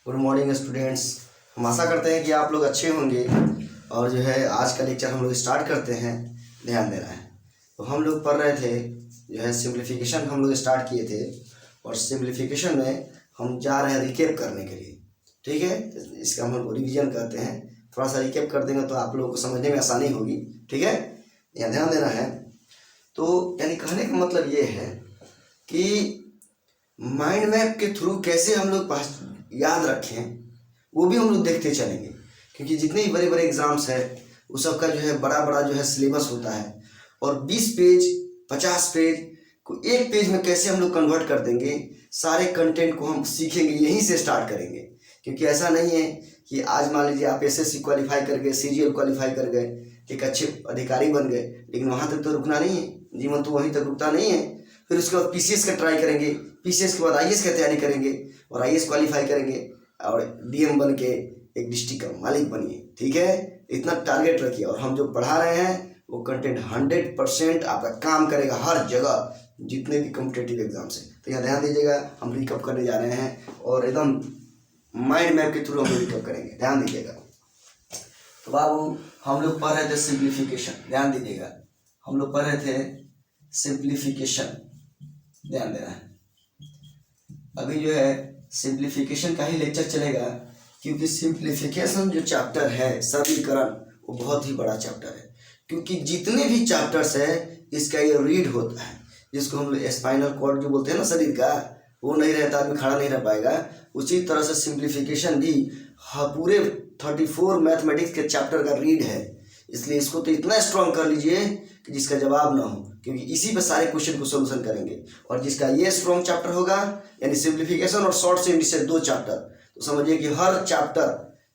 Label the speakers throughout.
Speaker 1: Good morning students. हम आशा करते हैं कि आप लोग अच्छे होंगे। और जो है आज का लेक्चर हम लोग स्टार्ट करते हैं। ध्यान देना है। तो हम लोग पढ़ रहे थे जो है सिंप्लीफिकेशन हम लोग स्टार्ट किए थे, और सिंप्लीफिकेशन में हम जा रहे हैं रिकेप करने के लिए। ठीक है, इसका हम लोग रिवीजन करते हैं। थोड़ा सा रिकेप कर देंगे तो आप लोगों को समझने में आसानी होगी। ठीक है, यहाँ ध्यान देना है। तो यानी कहने का मतलब ये है कि माइंड मैप के थ्रू कैसे हम लोग पास याद रखें, वो भी हम लोग देखते चलेंगे। क्योंकि जितने भी बड़े बड़े एग्जाम्स है उस सब का जो है बड़ा बड़ा जो है सिलेबस होता है, और 20 पेज 50 पेज को एक पेज में कैसे हम लोग कन्वर्ट कर देंगे, सारे कंटेंट को हम सीखेंगे, यहीं से स्टार्ट करेंगे। क्योंकि ऐसा नहीं है कि आज मान लीजिए आप एसएससी क्वालिफाई कर गए, सीजीएल क्वालिफाई कर गए, एक अच्छे अधिकारी बन गए, लेकिन वहाँ तक तो रुकना नहीं है। जीवन तो वहीं तक रुकता नहीं है। फिर उसके बाद पीसीएस का ट्राई करेंगे, पीसीएस के बाद आईएएस की तैयारी करेंगे, और आईएएस क्वालिफाई करेंगे, और डीएम बन के एक डिस्ट्रिक्ट का मालिक बनिए। ठीक है, इतना टारगेट रखिए। और हम जो पढ़ा रहे हैं वो कंटेंट 100% आपका काम करेगा हर जगह, जितने भी कॉम्पिटेटिव एग्जाम्स हैं। तो यहाँ ध्यान दीजिएगा, हम रिकअप करने जा रहे हैं और एकदम माइंड मैप के थ्रू हम रिकअप करेंगे। ध्यान दीजिएगा। तो बाबू हम लोग पढ़ रहे थे सिंप्लीफिकेशन। ध्यान दीजिएगा, हम लोग पढ़ रहे थे सिंप्लीफिकेशन। ध्यान देना है। अभी जो है सिंप्लीफिकेशन का ही लेक्चर चलेगा, क्योंकि सिंप्लीफिकेशन जो चैप्टर है सरलीकरण, वो बहुत ही बड़ा चैप्टर है। क्योंकि जितने भी चैप्टर्स है इसका ये रीड होता है, जिसको हम लोग स्पाइनल कॉर्ड जो बोलते हैं ना शरीर का, वो नहीं रहता, आदमी खड़ा नहीं रह पाएगा। उसी तरह से सिंप्लीफिकेशन भी पूरे 34 मैथमेटिक्स के चैप्टर का रीड है। इसलिए इसको तो इतना स्ट्रॉन्ग कर लीजिए कि जिसका जवाब ना हो, क्योंकि इसी पे सारे क्वेश्चन को सोल्यूशन करेंगे। और जिसका ये स्ट्रॉन्ग चैप्टर होगा, यानी सिंप्लीफिकेशन और शॉर्ट से इंडिसेस 2 चैप्टर, तो समझिए कि हर चैप्टर,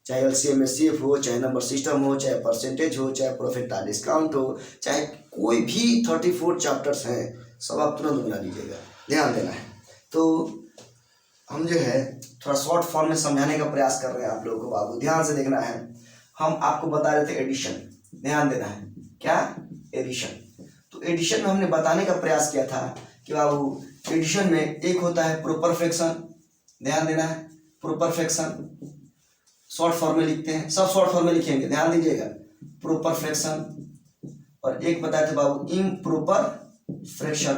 Speaker 1: चाहे एलसीएम एचसीएफ हो, चाहे नंबर सिस्टम हो, चाहे परसेंटेज हो, चाहे प्रॉफिट डिस्काउंट हो, चाहे कोई भी 34 चैप्टर्स हैं, सब आप तुरंत बना लीजिएगा। ध्यान देना है। तो हम जो है थोड़ा शॉर्ट फॉर्म में समझाने का प्रयास कर रहे हैं आप लोगों को। बाबू ध्यान से देखना है। हम आपको बता रहे थे एडिशन। ध्यान देना है। क्या? एडिशन। तो एडिशन में हमने बताने का प्रयास किया था कि बाबू एडिशन में एक होता है प्रोपर फ्रैक्शन। ध्यान देना है। प्रोपर फ्रैक्शन शॉर्ट फॉर्म में लिखते हैं, सब शॉर्ट फॉर्म में लिखेंगे। ध्यान दीजिएगा। Proper fraction. और एक बताए थे बाबू इम्प्रॉपर फ्रैक्शन।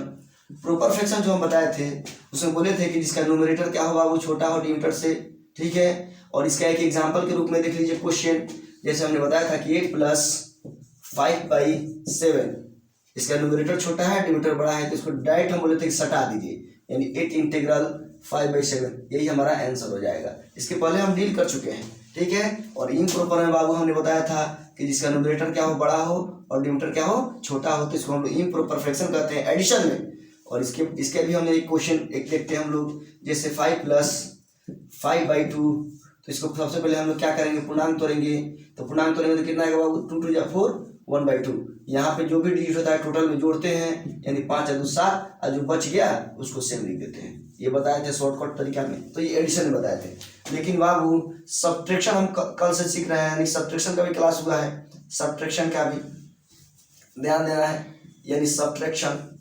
Speaker 1: प्रोपर फ्रैक्शन जो हम बताए थे उसमें बोले थे कि जिसका न्यूमरेटर क्या हो बाबू, छोटा हो डिनोमिनेटर से। ठीक है, और इसका एक एग्जांपल के रूप में देख लीजिए क्वेश्चन। जैसे हमने बताया था कि 8 + 5/7, इसका न्यूमरेटर छोटा है, डिनोमिनेटर बड़ा है, तो इसको डायरेक्ट हम बोले थे कि सटा दीजिए, यानी 8 इंटीग्रल 5/7, यही हमारा आंसर हो जाएगा। इसके पहले हम डील कर चुके हैं। ठीक है, और इम्प्रॉपर में बाबू हमने बताया था कि जिसका न्यूमरेटर क्या हो, बड़ा हो, और डिनोमिनेटर क्या हो, छोटा हो, तो इसको हम लोग इम्प्रॉपर फ्रैक्शन कहते हैं एडिशन में। और इसके भी हमने एक क्वेश्चन एक देखते हैं हम लोग, जैसे 5 + 5/2। तो इसको सबसे पहले हम लोग क्या करेंगे, पूर्णांक तोड़ेंगे। तो पूर्णांक तोड़ेंगे तो कितना आएगा बाबू, 2 × 2 = 4, 1/2। यहाँ पे जो भी डिजिट होता है टोटल में जोड़ते हैं, यानी 5 × 2 = 7, और जो बच गया उसको सेम लिख देते हैं। ये बताए थे शॉर्टकट तरीका में। तो ये एडिशन में बताए थे। लेकिन बाबू सब्ट्रैक्शन हम कल से सीख रहे हैं, यानी सब्ट्रैक्शन का भी क्लास हुआ है। सब्ट्रैक्शन का भी ध्यान देना है, यानी सब्ट्रैक्शन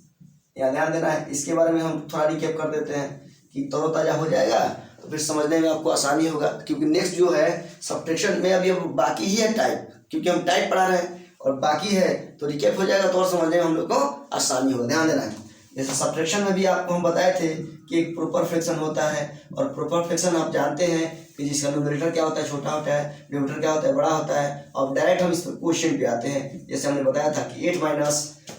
Speaker 1: यहाँ ध्यान देना है। इसके बारे में हम थोड़ा रिकैप कर देते हैं कि तरोताजा हो जाएगा, तो फिर समझने में आपको आसानी होगा। क्योंकि नेक्स्ट जो है सब्ट्रैक्शन में अभी अब बाकी ही है टाइप, क्योंकि हम टाइप पढ़ा रहे हैं और बाकी है, तो रिकैप हो जाएगा तो और समझने में हम लोग को आसानी होगा। ध्यान देना है। जैसे सब्ट्रैक्शन में भी आपको हम बताए थे कि एक प्रोपर फ्रैक्शन होता है, और प्रोपर फ्रैक्शन आप जानते हैं कि जिसका न्यूमरेटर क्या होता है, छोटा होता है, डिनोमिनेटर क्या होता है, बड़ा होता है। अब डायरेक्ट हम इस क्वेश्चन पे आते हैं। जैसे हमने बताया था कि 8 -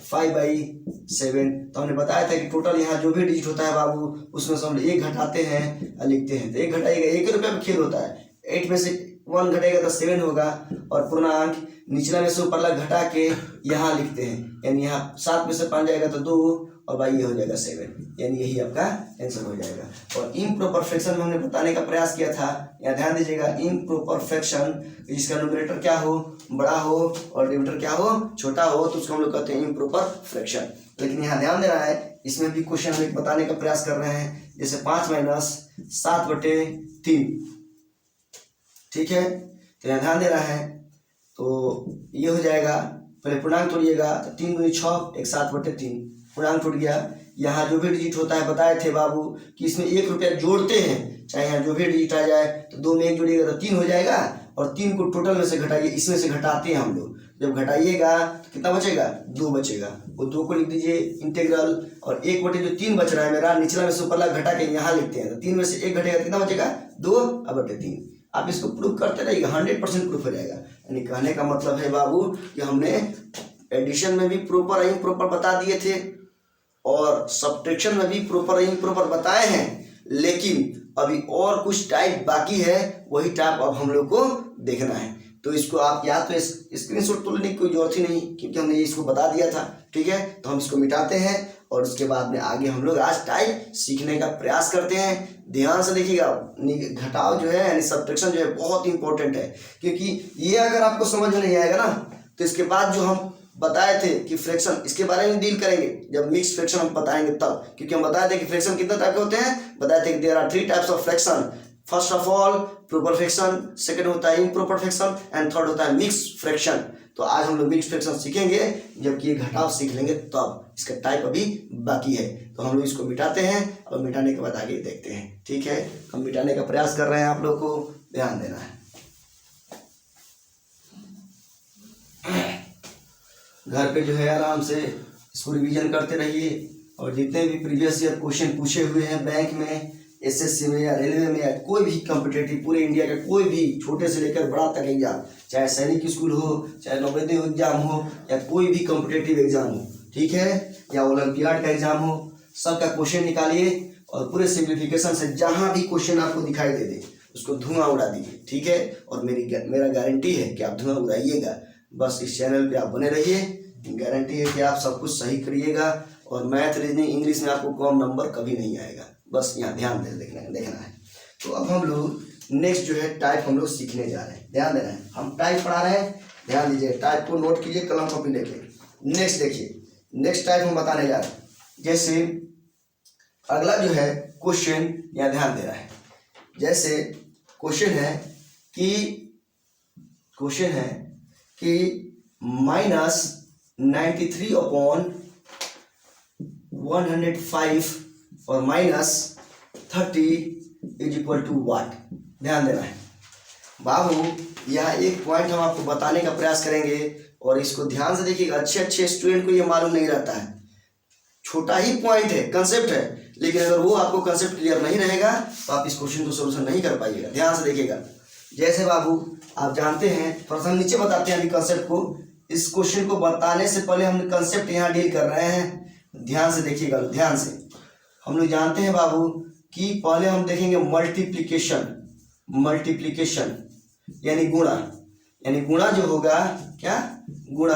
Speaker 1: 5/7, तो हमने बताया था कि टोटल यहाँ जो भी डिजिट होता है बाबू, उसमें से हम 1 घटाते हैं और लिखते हैं। तो 1 घटाएगा, 1 रुपये में खेल होता है। 8 में से 1 घटेगा तो 7 होगा, और पूर्णांक निचला में से ऊपर घटा के यहाँ लिखते हैं, यानी यहाँ 7 में से 5 जाएगा तो 2, और भाई ये हो जाएगा 7, यानी यही आपका आंसर हो जाएगा। और इम्प्रॉपर फ्रैक्शन में हमने बताने का प्रयास किया था। यहाँ ध्यान दीजिएगा, इम्प्रॉपर फ्रैक्शन जिसका न्यूमरेटर क्या हो, बड़ा हो, और डिनोमिनेटर क्या हो, छोटा हो, तो उसको हम लोग कहते हैं इम्प्रॉपर फ्रैक्शन। लेकिन यहाँ ध्यान देना है, इसमें भी क्वेश्चन हम एक बताने का प्रयास कर रहे हैं। जैसे 5 - 7/3। ठीक है, तो यहाँ ध्यान देना है। तो ये हो जाएगा, पहले पूर्णांक तोड़िएगा, तो 3 × 6 = 7/3, पूर्णांक टूट गया। यहाँ जो भी डिजिट होता है बताए थे बाबू कि इसमें 1 रुपया जोड़ते हैं, चाहे यहाँ जो भी डिजिट आ जाए तो 2 में 1 जुड़ेगा तो 3 हो जाएगा, और 3 को टोटल में से घटाइए, इसमें से घटाते हैं हम लोग, जब घटाइएगा तो कितना बचेगा, 2 बचेगा। वो 2 को लिख दीजिए इंटीग्रल, और 1/3 बच रहा है मेरा, निचला में से ऊपरला घटा के यहाँ लिखते हैं, तो 3 में से 1 घटेगा कितना बचेगा, 2/3। आप इसको प्रूफ करते रहिएगा, 100% प्रूफ हो जाएगा। यानी कहने का मतलब है बाबू कि हमने एडिशन में भी प्रॉपर इम्प्रॉपर बता दिए थे और सब्ट्रैक्शन में भी प्रॉपर इम्प्रॉपर बताए हैं, लेकिन अभी और कुछ टाइप बाकी है, वही टाइप अब हम लोग को देखना है। तो इसको आप या तो स्क्रीनशॉट तो लेने की कोई जरूरत ही नहीं, क्योंकि हमने इसको बता दिया था। ठीक है, तो हम इसको मिटाते हैं और उसके बाद में आगे हम लोग आज टाइप सीखने का प्रयास करते हैं। ध्यान से देखिएगा, घटाव जो है यानी सब्ट्रैक्शन जो है बहुत इंपॉर्टेंट है, क्योंकि ये अगर आपको समझ में नहीं आएगा ना तो इसके बाद जो हम बताए थे कि फ्रैक्शन, इसके बारे में डील करेंगे जब मिक्स फ्रैक्शन हम बताएंगे तब, क्योंकि हम बताए थे कि फ्रैक्शन कितने टाइप के होते हैं, बताए थे कि there are 3 types of fraction. First of all proper fraction, second होता है इम्प्रॉपर फ्रैक्शन, एंड थर्ड होता है मिक्स फ्रैक्शन। तो आज हम लोग मिक्स फ्रैक्शन सीखेंगे, जबकि ये घटाव सीख लेंगे तब, इसका टाइप अभी बाकी है। तो हम लोग इसको मिटाते हैं और मिटाने के बाद आगे देखते हैं। ठीक है, हम मिटाने का प्रयास कर रहे हैं, आप लोग को ध्यान देना है। घर पे जो है आराम से इसको रिवीजन करते रहिए, और जितने भी प्रीवियस ईयर क्वेश्चन पूछे हुए हैं बैंक में, एसएससी में या रेलवे में या कोई भी कॉम्पिटेटिव पूरे इंडिया का कोई भी छोटे से लेकर बड़ा तक एग्जाम, चाहे सैनिक स्कूल हो, चाहे नवोदय एग्जाम हो, या कोई भी कॉम्पिटेटिव एग्जाम हो, ठीक है, या ओलंपियाड का एग्जाम हो, सबका क्वेश्चन निकालिए और पूरे सिंप्लीफिकेशन से जहाँ भी क्वेश्चन आपको दिखाई दे दे उसको धुआं उड़ा दीजिए। ठीक है, और मेरा गारंटी है कि आप धुआं उड़ाइएगा। बस इस चैनल पे आप बने रहिए, गारंटी है कि आप सब कुछ सही करिएगा, और मैथ, रीजनिंग, इंग्लिश में आपको कम नंबर कभी नहीं आएगा। बस यहाँ ध्यान देखना है। तो अब हम लोग नेक्स्ट जो है टाइप हम लोग सीखने जा रहे हैं, ध्यान देना है। हम टाइप पढ़ा रहे हैं, ध्यान दीजिए, टाइप को नोट कीजिए कलम कॉपी लेके। नेक्स्ट देखिए, नेक्स्ट टाइप हम बताने जा रहे हैं। जैसे अगला जो है क्वेश्चन, यहाँ ध्यान देना है। जैसे क्वेश्चन है कि -93/105 और -30 = व्हाट। ध्यान देना है बाबू, यह एक पॉइंट हम आपको बताने का प्रयास करेंगे, और इसको ध्यान से देखिएगा। अच्छे स्टूडेंट को ये मालूम नहीं रहता है, छोटा ही पॉइंट है, कंसेप्ट है, लेकिन अगर वो आपको कंसेप्ट क्लियर नहीं रहेगा तो आप इस क्वेश्चन को सोल्यूशन नहीं कर पाइएगा। ध्यान से देखिएगा। जैसे बाबू आप जानते हैं, थोड़ा हम नीचे बताते हैं अभी कंसेप्ट को। इस क्वेश्चन को बताने से पहले हम कंसेप्ट यहाँ डील कर रहे हैं, ध्यान से देखिएगा, ध्यान से। हम लोग जानते हैं बाबू कि पहले हम देखेंगे मल्टीप्लिकेशन यानी गुणा जो होगा, क्या गुणा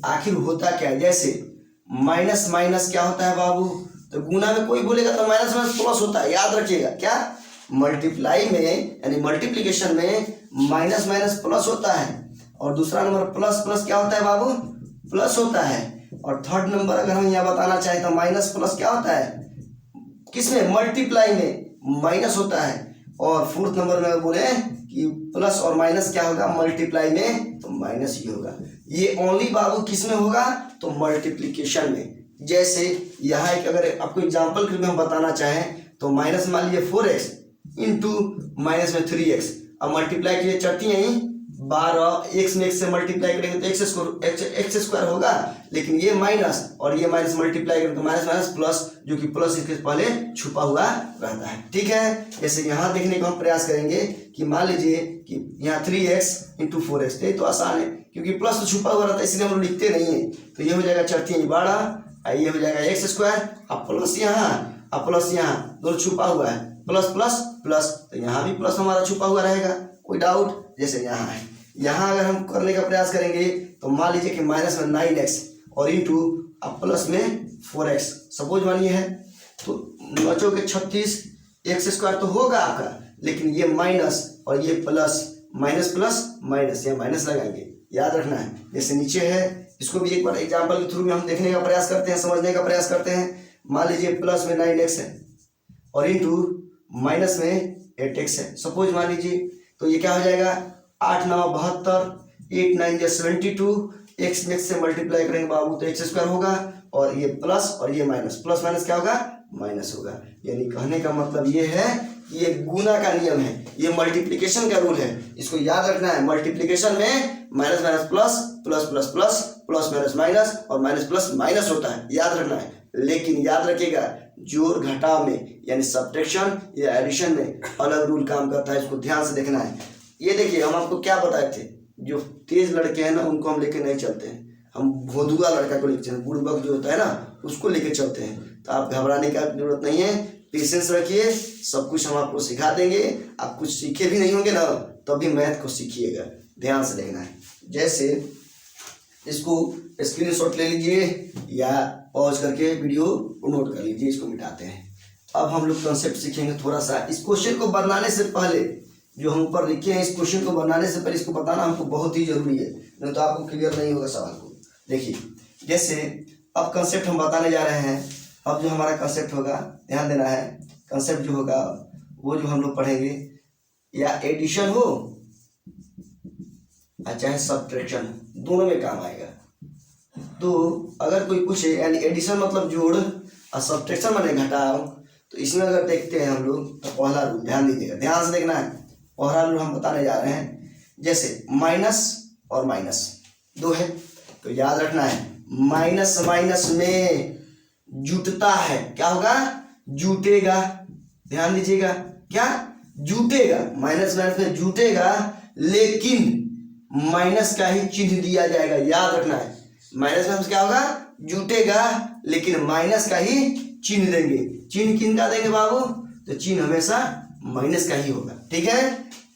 Speaker 1: आखिर होता क्या है। जैसे माइनस माइनस क्या होता है बाबू, तो गुणा में कोई बोलेगा तो माइनस माइनस प्लस होता है, याद रखिएगा। क्या मल्टीप्लाई में यानी मल्टीप्लिकेशन में माइनस माइनस प्लस होता है, और दूसरा नंबर प्लस प्लस क्या होता है बाबू, प्लस होता है। और थर्ड नंबर अगर हम यहाँ बताना चाहें तो माइनस प्लस क्या होता है, किसमें, मल्टीप्लाई में माइनस होता है। और फोर्थ नंबर में बोले कि प्लस और माइनस क्या होगा, मल्टीप्लाई में तो माइनस ही होगा। ये ओनली बाबू किस में होगा, तो मल्टीप्लिकेशन में। जैसे यहाँ एक अगर आपको एग्जाम्पल के रूप में हम बताना चाहें तो माइनस मान लीजिए 4x इंटू माइनस में 3x, अब मल्टीप्लाई कीजिए, चढ़ती हैं 12, x में x से मल्टीप्लाई करेंगे तो एक्स स्क्वायर होगा, लेकिन ये माइनस और ये माइनस मल्टीप्लाई करेंगे तो माइनस माइनस प्लस, जो कि प्लस इसके पहले छुपा हुआ रहता है। ठीक है, जैसे यहाँ देखने का हम प्रयास करेंगे कि मान लीजिए कि यहाँ 3x इंटू 4x, तो आसान है क्योंकि प्लस तो छुपा हुआ रहता है, इसलिए हम लोग लिखते नहीं है। तो ये हो जाएगा चढ़ती है 12, ये हो जाएगा एक्स स्क्वायर, अब प्लस यहाँ, अब प्लस यहाँ, दोनों छुपा हुआ है, प्लस प्लस प्लस, तो यहाँ भी प्लस हमारा छुपा हुआ रहेगा, कोई डाउट। जैसे यहाँ है, यहाँ अगर हम करने का प्रयास करेंगे तो मान लीजिए कि माइनस में 9x और इंटू अब प्लस में 4x, सपोज मानिए है, तो बचो के 36, एक्स स्क्वायर तो होगा आपका, लेकिन ये माइनस और ये प्लस, माइनस प्लस माइनस, ये माइनस लगाएंगे, याद रखना है। जैसे नीचे है, इसको भी एक बार एग्जाम्पल के थ्रू में हम देखने का प्रयास करते हैं, समझने का प्रयास करते हैं। मान लीजिए प्लस में 9x है और इंटू माइनस में 8x है, सपोज मान लीजिए, तो ये क्या हो जाएगा, 8 9 72, 8 9 72, एक्स में से मल्टीप्लाई करेंगे बाबू तो एक्स स्क्वायर होगा, और ये प्लस और ये माइनस, प्लस माइनस क्या होगा, माइनस होगा। यानी कहने का मतलब ये है कि ये गुना का नियम है, ये मल्टीप्लिकेशन का रूल है, इसको याद रखना है। मल्टीप्लिकेशन में minus minus plus, plus plus plus, plus minus minus और माइनस प्लस माइनस होता है, याद रखना है। लेकिन याद रखिएगा जोड़ घटाव में यानी सब्ट्रैक्शन या एडिशन में अलग रूल काम करता है, इसको ध्यान से देखना है। ये देखिए हम आपको क्या बताए थे, जो तेज लड़के हैं ना उनको हम लेके नहीं चलते हैं, हम भोदुआ लड़का को लेके चलते हैं, बुड़बक जो होता है ना उसको लेके चलते हैं। तो आप घबराने की जरूरत नहीं है, पेशेंस रखिए, सब कुछ हम आपको सिखा देंगे। आप कुछ सीखे भी नहीं होंगे ना तभी मैथ को सीखिएगा, ध्यान से देखना है। जैसे इसको स्क्रीनशॉट ले लीजिए या पॉज करके वीडियो को नोट कर लीजिए, इसको मिटाते हैं। अब हम लोग कॉन्सेप्ट सीखेंगे थोड़ा सा। इस क्वेश्चन को बनाने से पहले जो हम ऊपर लिखे हैं, इस क्वेश्चन को बनाने से पहले इसको बताना हमको बहुत ही जरूरी है, नहीं तो आपको क्लियर नहीं होगा सवाल को। देखिए जैसे अब कंसेप्ट हम बताने जा रहे हैं। अब जो हमारा कंसेप्ट होगा ध्यान देना है, कंसेप्ट जो होगा वो जो हम लोग पढ़ेंगे या एडिशन हो चाहे सब्ट्रैक्शन, दोनों में काम आएगा। तो अगर कोई पूछे यानी एडिशन मतलब जोड़ और सब्ट्रैक्शन माने घटाव, तो इसमें अगर देखते हैं हम लोग तो पहला रूल ध्यान दीजिएगा, ध्यान से देखना है। पहला रूल हम बताने जा रहे हैं, जैसे माइनस और माइनस दो है तो याद रखना है माइनस माइनस में जुटता है, क्या होगा, जुटेगा। ध्यान दीजिएगा, क्या जुटेगा, माइनस माइनस में जुटेगा, लेकिन माइनस का ही चिन्ह दिया जाएगा, याद रखना है। माइनस माइनस क्या होगा, जुटेगा, लेकिन माइनस का ही चिन्ह देंगे। चिन्ह किन का देंगे बाबू, तो चिन्ह हमेशा माइनस का ही होगा, ठीक है।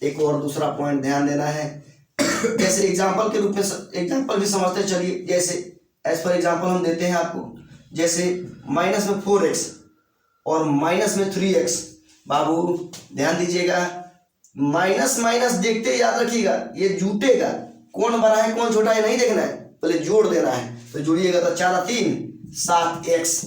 Speaker 1: एक और दूसरा पॉइंट ध्यान देना है, जैसे एग्जाम्पल के रूप में एग्जाम्पल भी समझते चलिए। जैसे एज फॉर एग्जाम्पल हम देते हैं आपको, जैसे माइनस में 4x और माइनस में 3x। बाबू ध्यान दीजिएगा, माइनस माइनस देखते याद रखिएगा ये जुटेगा, कौन बड़ा है कौन छोटा है नहीं देखना है, पहले जोड़ देना है। तो जोड़िएगा तो 4 3 7x।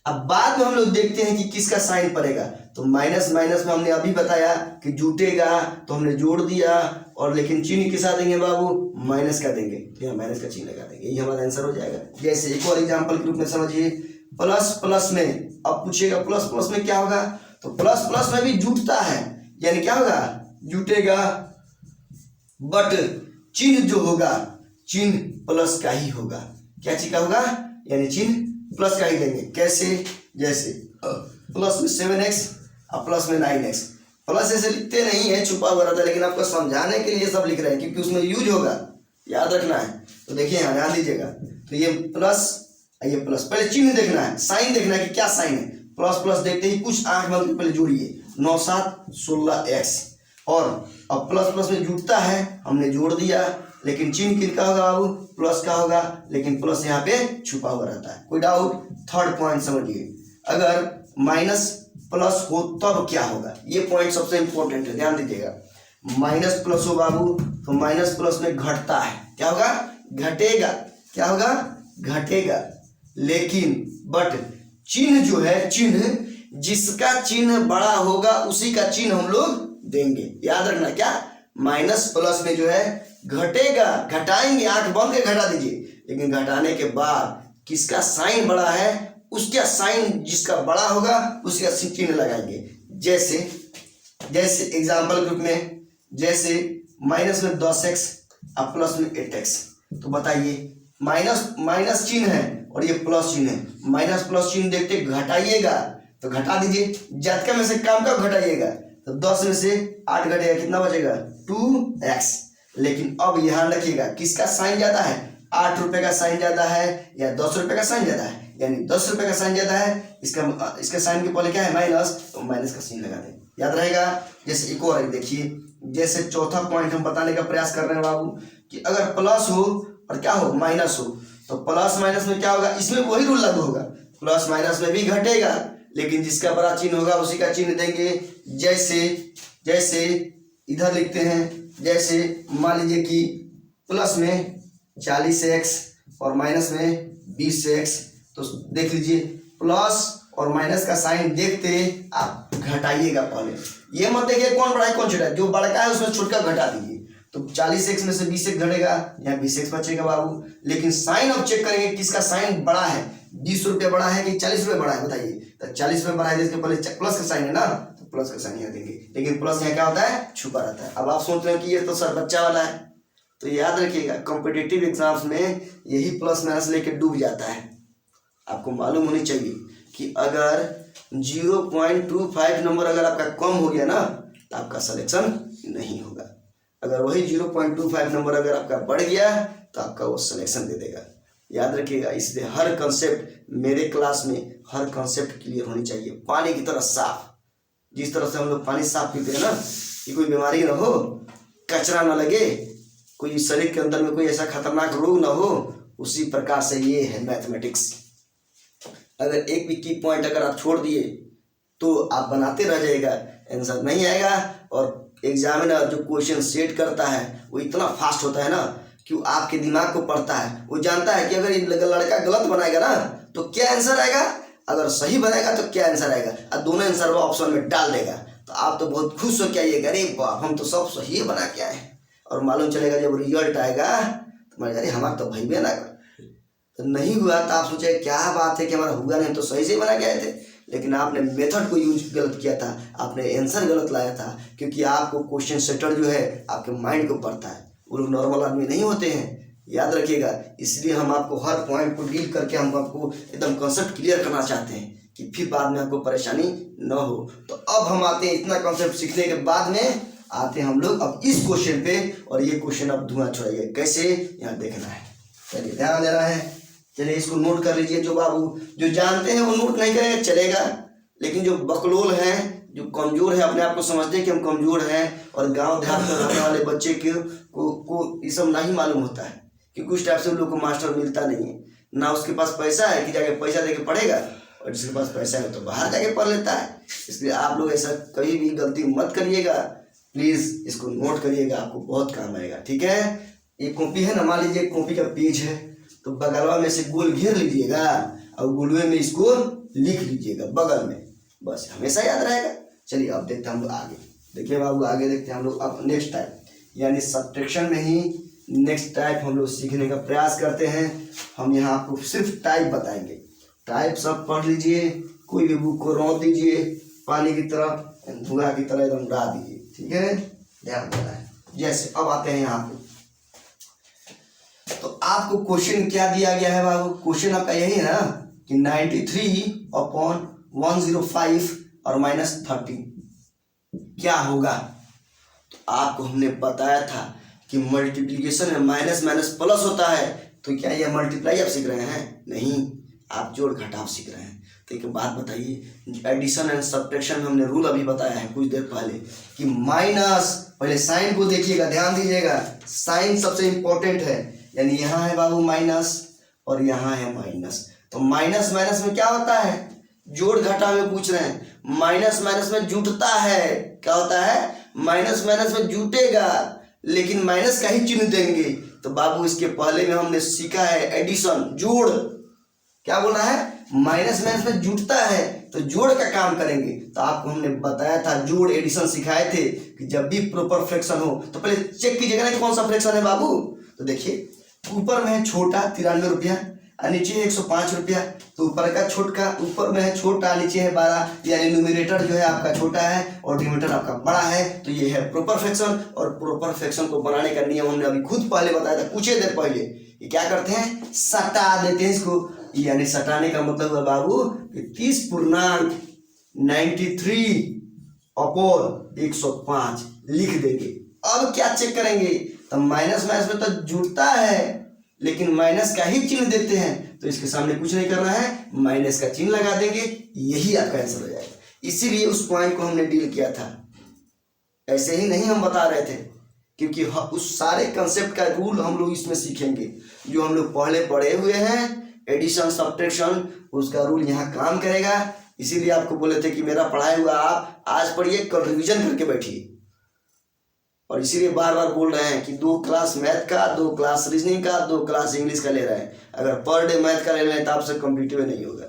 Speaker 1: अब बाद में हम लोग देखते हैं कि किसका साइन पड़ेगा, तो माइनस माइनस में हमने अभी बताया कि जुटेगा तो हमने जोड़ दिया, और लेकिन चिन्ह किसा देंगे बाबू, माइनस का देंगे, तो यहाँ माइनस का चिन्ह लगा देंगे, यही हमारा आंसर हो जाएगा। जैसे एक और एग्जांपल के रूप में समझिए, प्लस प्लस में, अब पूछिएगा प्लस प्लस में क्या होगा, तो प्लस प्लस में भी जुटता है, यानी क्या होगा, जुटेगा, बट चिन्ह जो होगा चिन्ह प्लस का ही होगा। क्या चीज का होगा, यानी चिन्ह प्लस का ही देंगे। कैसे, जैसे प्लस में 7x और प्लस में 9x। प्लस ऐसे लिखते नहीं है, छुपा हुआ रहता है, लेकिन आपको समझाने के लिए सब लिख रहे हैं क्योंकि उसमें यूज होगा, याद रखना है। तो देखिए यहाँ ध्यान दीजिएगा, तो ये प्लस ये प्लस, पहले चिन्ह देखना है, साइन देखना है कि क्या साइन है। प्लस प्लस देखते ही कुछ आंख बंद पहले जोड़िए, 9 7 16x, और अब प्लस प्लस में जुटता है, हमने जोड़ दिया, लेकिन चिन्ह किसका होगा बाबू, प्लस का होगा, लेकिन प्लस यहाँ पे छुपा हुआ रहता है। कोई डाउट, थर्ड पॉइंट समझिए, अगर माइनस प्लस हो तब क्या होगा, ये पॉइंट सबसे इंपॉर्टेंट है, ध्यान दीजिएगा। माइनस प्लस हो बाबू तो माइनस प्लस में घटता है, क्या होगा, घटेगा, क्या होगा, घटेगा, लेकिन बट चिन्ह जो है, चिन्ह जिसका चिन्ह बड़ा होगा उसी का चिन्ह हम लोग देंगे, याद रखना। क्या, माइनस प्लस में जो है घटेगा, घटाएंगे, आंख बंद के घटा दीजिए, लेकिन घटाने के बाद किसका साइन बड़ा है, उसका साइन जिसका बड़ा होगा उसका चिन्ह लगाएंगे। जैसे जैसे एग्जाम्पल के रूप में, जैसे माइनस में 10x और प्लस में 8x, तो बताइए माइनस माइनस चिन्ह है और ये प्लस चिन्ह है, माइनस प्लस चिन्ह देखते घटाइएगा तो घटा दीजिए, जातका में से काम का घटाइएगा तो 10 में से 8 घटेगा, कितना बचेगा, 2x। लेकिन अब ध्यान रखिएगा किसका साइन ज्यादा है, 8 रुपए का साइन ज्यादा है या 10 रुपए का साइन ज्यादा है, यानी 10 रुपए का साइन ज्यादा है, इसका साइन के पहले क्या है, माइनस, तो माइनस का साइन लगा दें, याद रहेगा। जैसे एक और देखिए, जैसे चौथा पॉइंट हम बताने का प्रयास कर रहे हैं बाबू, कि अगर प्लस हो और क्या हो, माइनस हो, तो प्लस माइनस में क्या होगा, इसमें वही रूल लागू होगा, प्लस माइनस में भी घटेगा, लेकिन जिसका बड़ा चिन्ह होगा उसी का चिन्ह देंगे। जैसे जैसे इधर लिखते हैं, जैसे मान लीजिए कि प्लस में 40x और माइनस में 20x, तो देख लीजिए प्लस और माइनस का साइन देखते आप घटाइएगा, पहले ये मत देखिए कौन बड़ा है कौन छोटा है, जो बड़ा है उसमें छोटा घटा दीजिए, तो 40x में से 20x घटेगा, यहाँ 20x बचेगा बाबू। लेकिन साइन अब चेक करेंगे किसका साइन बड़ा है, 20 रुपये बड़ा है कि 40 रुपये बड़ा है, बताइए। तो 40 रुपये बड़ा है, इसके पहले प्लस का साइन है ना, तो प्लस का साइन यहाँ देंगे, लेकिन प्लस यहाँ क्या होता है, छुपा रहता है। अब आप सोच रहे हो कि ये तो सर बच्चा वाला है, तो याद रखिएगा कॉम्पिटिटिव एग्जाम्स में यही प्लस माइनस लेके डूब जाता है। आपको मालूम होनी चाहिए कि अगर 0.25 नंबर अगर आपका कम हो गया ना तो आपका सिलेक्शन नहीं होगा। अगर वही 0.25 नंबर अगर आपका बढ़ गया तो आपका वो सिलेक्शन दे देगा। याद रखिएगा, इसलिए हर कंसेप्ट मेरे क्लास में हर कंसेप्ट क्लियर होनी चाहिए, पानी की तरह साफ। जिस तरह से हम लोग पानी साफ पीते हैं ना कि कोई बीमारी ना हो, कचरा ना लगे, कोई शरीर के अंदर में कोई ऐसा खतरनाक रोग ना हो, उसी प्रकार से ये है मैथमेटिक्स। अगर एक भी की पॉइंट अगर आप छोड़ दिए तो आप बनाते रह जाएगा, आंसर नहीं आएगा। और एग्जामिनर जो क्वेश्चन सेट करता है वो इतना फास्ट होता है ना कि वो आपके दिमाग को पढ़ता है। वो जानता है कि अगर ये लड़का गलत बनाएगा ना तो क्या आंसर आएगा, अगर सही बनाएगा तो क्या आंसर आएगा, और दोनों आंसर वो ऑप्शन में डाल देगा। तो आप तो बहुत खुश हो के आइएगा, अरे बाप हम तो सब सही बना के आए। और मालूम चलेगा जब रिजल्ट आएगा तो मैं अरे हमारा तो भाई भी ना तो नहीं हुआ, तो आप सोचे क्या बात है कि हमारा हुआ नहीं, तो सही से बना के आए थे। लेकिन आपने मेथड को यूज गलत किया था, आपने आंसर गलत लाया था, क्योंकि आपको क्वेश्चन सेटर जो है आपके माइंड को पढ़ता है, वो लोग नॉर्मल आदमी नहीं होते हैं, याद रखिएगा। इसलिए हम आपको हर पॉइंट को डील करके हम आपको एकदम कंसेप्ट क्लियर करना चाहते हैं कि फिर बाद में आपको परेशानी न हो। तो अब हम आते हैं इतना कंसेप्ट सीखने के बाद में आते हैं हम लोग अब इस क्वेश्चन पे, और ये क्वेश्चन अब धुआं छोड़ाइए कैसे यहाँ देखना है। चलिए ध्यान देना है, चलिए इसको नोट कर लीजिए। जो बाबू जो जानते हैं वो नोट नहीं करेंगे चलेगा, लेकिन जो बकलोल हैं, जो कमजोर है, अपने आप को समझते हैं कि हम कमजोर हैं, और गांव देहात में रहने वाले बच्चे को ये सब नहीं मालूम होता है, क्योंकि उस टाइप से उन लोग को मास्टर मिलता नहीं है ना। उसके पास पैसा है कि जाके पैसा दे के पढ़ेगा, और जिसके पास पैसा है तो बाहर जाके पढ़ लेता है। इसलिए आप लोग ऐसा कभी भी गलती मत करिएगा, प्लीज़ इसको नोट करिएगा, आपको बहुत काम आएगा। ठीक है, ये कॉपी है ना, मान लीजिए कॉपी का पेज है, तो बगलवा में से गोल घेर लीजिएगा और गोलवे में इसको लिख लीजिएगा बगल में, बस हमेशा याद रहेगा। चलिए अब देखते हैं हम लोग आगे। देखिए बाबू आगे देखते हैं हम लोग अब नेक्स्ट टाइप, यानी सब्ट्रैक्शन में ही नेक्स्ट टाइप हम लोग सीखने का प्रयास करते हैं। हम यहाँ आपको सिर्फ टाइप बताएंगे, टाइप सब पढ़ लीजिए, कोई भी बुक को रौंद दीजिए, पानी की तरह धुआं की तरह एकदम उड़ा दीजिए। ठीक है, ध्यान देना है। जैसे अब आते हैं यहाँ पे, तो आपको क्वेश्चन क्या दिया गया है बाबू, क्वेश्चन आपका यही है ना कि 93/105 और -30 क्या होगा। तो आपको हमने बताया था कि मल्टीप्लिकेशन में माइनस माइनस प्लस होता है, तो क्या ये मल्टीप्लाई आप सीख रहे हैं? नहीं, आप जोड़ घटाव सीख रहे हैं। तो एक बात बताइए, एडिशन एंड सब्ट्रैक्शन में हमने रूल अभी बताया है कुछ देर पहले कि माइनस, पहले साइन को देखिएगा, ध्यान दीजिएगा, साइन सबसे इंपॉर्टेंट है। यानी यहाँ है बाबू माइनस और यहाँ है माइनस, तो माइनस माइनस में क्या होता है, जोड़ घटाव में पूछ रहे हैं। माइनस माइनस में जुटता है, क्या होता है, माइनस माइनस में जुटेगा, लेकिन माइनस का ही चिन्ह देंगे। तो बाबू इसके पहले में हमने सीखा है एडिशन, जोड़, क्या बोल रहा है, माइनस माइनस में जुटता है तो जोड़ का काम करेंगे। तो आपको हमने बताया था, जोड़ एडिशन सिखाए थे कि जब भी प्रॉपर फ्रैक्शन हो तो पहले चेक कीजिएगा ना कि कौन सा फ्रैक्शन है बाबू। तो देखिए ऊपर में है छोटा 93 रुपया और नीचे है 105 रुपया, तो ऊपर का छोटा, ऊपर में है छोटा, नीचे है 12, यानी न्यूमरेटर जो है आपका छोटा है और डिनोमिनेटर आपका बड़ा है। तो ये है प्रॉपर फ्रैक्शन, और प्रॉपर फ्रैक्शन को बनाने का नियम हमने अभी खुद पहले बताया था कुछ ही देर पहले। ये क्या करते हैं, सटा देते हैं इसको, यानी सटाने का मतलब है बाबू कि 30.93/105 लिख देंगे। अब क्या चेक करेंगे, तो माइनस माइनस में तो जुड़ता है लेकिन माइनस का ही चिन्ह देते हैं, तो इसके सामने कुछ नहीं करना है, माइनस का चिन्ह लगा देंगे, यही आपका आंसर हो जाएगा। इसीलिए उस पॉइंट को हमने डील किया था, ऐसे ही नहीं हम बता रहे थे, क्योंकि उस सारे कंसेप्ट का रूल हम लोग इसमें सीखेंगे जो हम लोग पहले पढ़े हुए हैं। एडिशन सब्ट्रैक्शन, उसका रूल यहाँ काम करेगा। इसीलिए आपको बोले थे कि मेरा पढ़ाया हुआ आप आज पढ़िए, कल रिवीजन करके बैठिए। और इसीलिए बार बार बोल रहे हैं कि 2 क्लास मैथ का, 2 क्लास रीजनिंग का, 2 क्लास इंग्लिश का ले रहे हैं। अगर पर डे मैथ का ले रहे हैं तो आपसे कॉम्पिटिटिव नहीं होगा,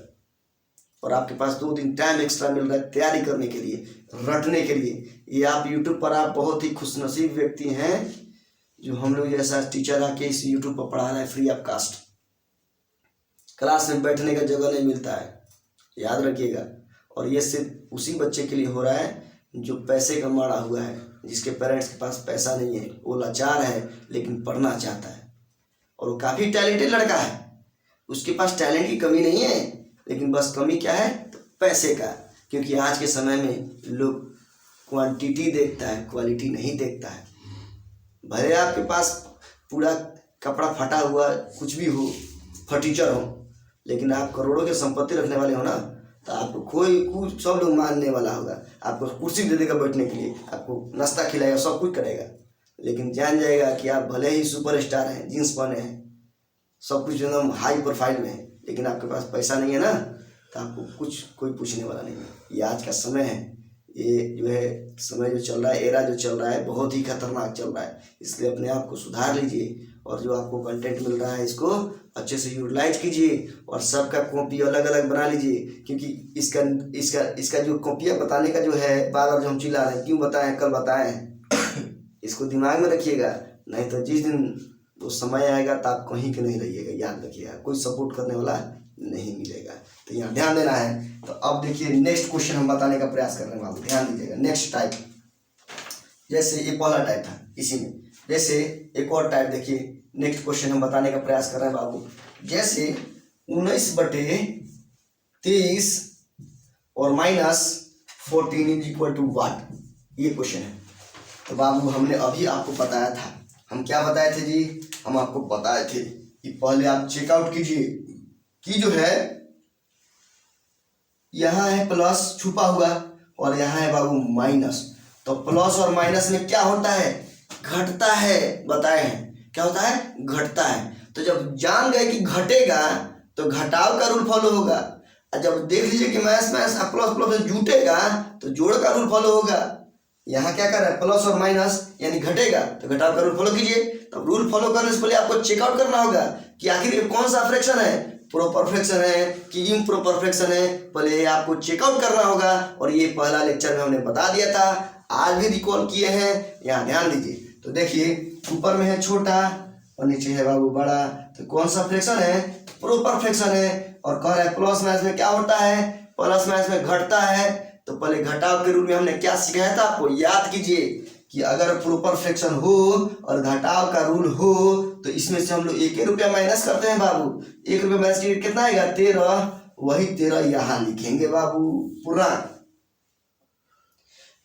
Speaker 1: और आपके पास 2 दिन टाइम एक्स्ट्रा मिल रहा है तैयारी करने के लिए, रटने के लिए। ये आप यूट्यूब पर, आप बहुत ही खुशनसीब व्यक्ति हैं जो हम लोग जैसा टीचर आके इस यूट्यूब पर पढ़ा रहे हैं फ्री ऑफ कास्ट। क्लास में बैठने का जगह नहीं मिलता है, याद रखिएगा। और ये सिर्फ उसी बच्चे के लिए हो रहा है जो पैसे का मारा हुआ है, जिसके पेरेंट्स के पास पैसा नहीं है, वो लाचार है लेकिन पढ़ना चाहता है, और वो काफ़ी टैलेंटेड लड़का है, उसके पास टैलेंट की कमी नहीं है, लेकिन बस कमी क्या है, तो पैसे का। क्योंकि आज के समय में लोग क्वांटिटी देखता है, क्वालिटी नहीं देखता है। भले आपके पास पूरा कपड़ा फटा हुआ कुछ भी हो, फर्नीचर हो, लेकिन आप करोड़ों की संपत्ति रखने वाले हो ना, तो आपको कोई कुछ सब लोग मानने वाला होगा, आपको कुर्सी दे देगा बैठने के लिए, आपको नाश्ता खिलाएगा, सब कुछ करेगा, लेकिन जान जाएगा कि आप भले ही सुपरस्टार हैं, जींस पहने हैं, सब कुछ एकदम हाई प्रोफाइल में है, लेकिन आपके पास पैसा नहीं है ना, तो आपको कुछ कोई पूछने वाला नहीं है। ये आज का समय है, ये जो है समय जो चल रहा है, एरा जो चल रहा है, बहुत ही खतरनाक चल रहा है। इसलिए अपने आप को सुधार लीजिए, और जो आपको कंटेंट मिल रहा है इसको अच्छे से यूटिलाइज कीजिए, और सबका कॉपी अलग अलग बना लीजिए। क्योंकि इसका इसका इसका जो कॉपियाँ बताने का जो है, बार बार जो हम चिल्ला रहे हैं, क्यों बताएं, कल बताएं, इसको दिमाग में रखिएगा, नहीं तो जिस दिन वो समय आएगा तो आप कहीं के नहीं रहिएगा, याद रखिएगा, कोई सपोर्ट करने वाला नहीं मिलेगा। तो यहाँ ध्यान देना है। तो अब देखिए नेक्स्ट क्वेश्चन हम बताने का प्रयास कर रहे हैं बाबू, ध्यान दीजिएगा। नेक्स्ट टाइप, जैसे ये पहला टाइप था, इसी में जैसे एक और टाइप देखिए, नेक्स्ट क्वेश्चन हम बताने का प्रयास कर रहे हैं बाबू। जैसे 19/23 और -14 इज इक्वल टू व्हाट, ये क्वेश्चन है। तो बाबू हमने अभी आपको बताया था, हम क्या बताए थे जी, हम आपको बताए थे कि पहले आप चेकआउट कीजिए कि जो है यहाँ है प्लस छुपा हुआ और यहाँ है बाबू माइनस। तो प्लस और माइनस में क्या होता है, घटता है, बताए हैं क्या होता है, घटता है। तो जब जान गए कि घटेगा तो घटाव का रूल फॉलो होगा, और जब देख लीजिए कि माइनस माइनस प्लस प्लस जुटेगा तो जोड़ का रूल फॉलो होगा। यहाँ क्या कर रहा है, प्लस और माइनस यानी घटेगा, तो घटाव का रूल फॉलो कीजिए। तो रूल फॉलो करने से पहले आपको चेकआउट करना होगा कि आखिर ये कौन सा फ्रैक्शन है, प्रॉपर फ्रैक्शन है कि इम्प्रॉपर फ्रैक्शन है, पहले आपको चेकआउट करना होगा। और ये पहला लेक्चर में हमने बता दिया था, आज भी रिकॉल किए हैं, यहाँ ध्यान दीजिए। तो देखिए ऊपर में है छोटा और नीचे है बाबू बड़ा, तो कौन सा फ्रैक्शन है, प्रॉपर फ्रैक्शन है। और कह रहा है प्लस माइनस में क्या होता है, प्लस माइनस में घटता है। तो पहले घटाव के रूल में हमने क्या सिखाया था आपको, याद कीजिए कि अगर प्रॉपर फ्रैक्शन हो और घटाव का रूल हो तो इसमें से हम लोग 1 रुपया माइनस करते हैं बाबू। 1 रुपया माइनस कितना आएगा, 13, वही 13 यहाँ लिखेंगे बाबू पूर्णांक।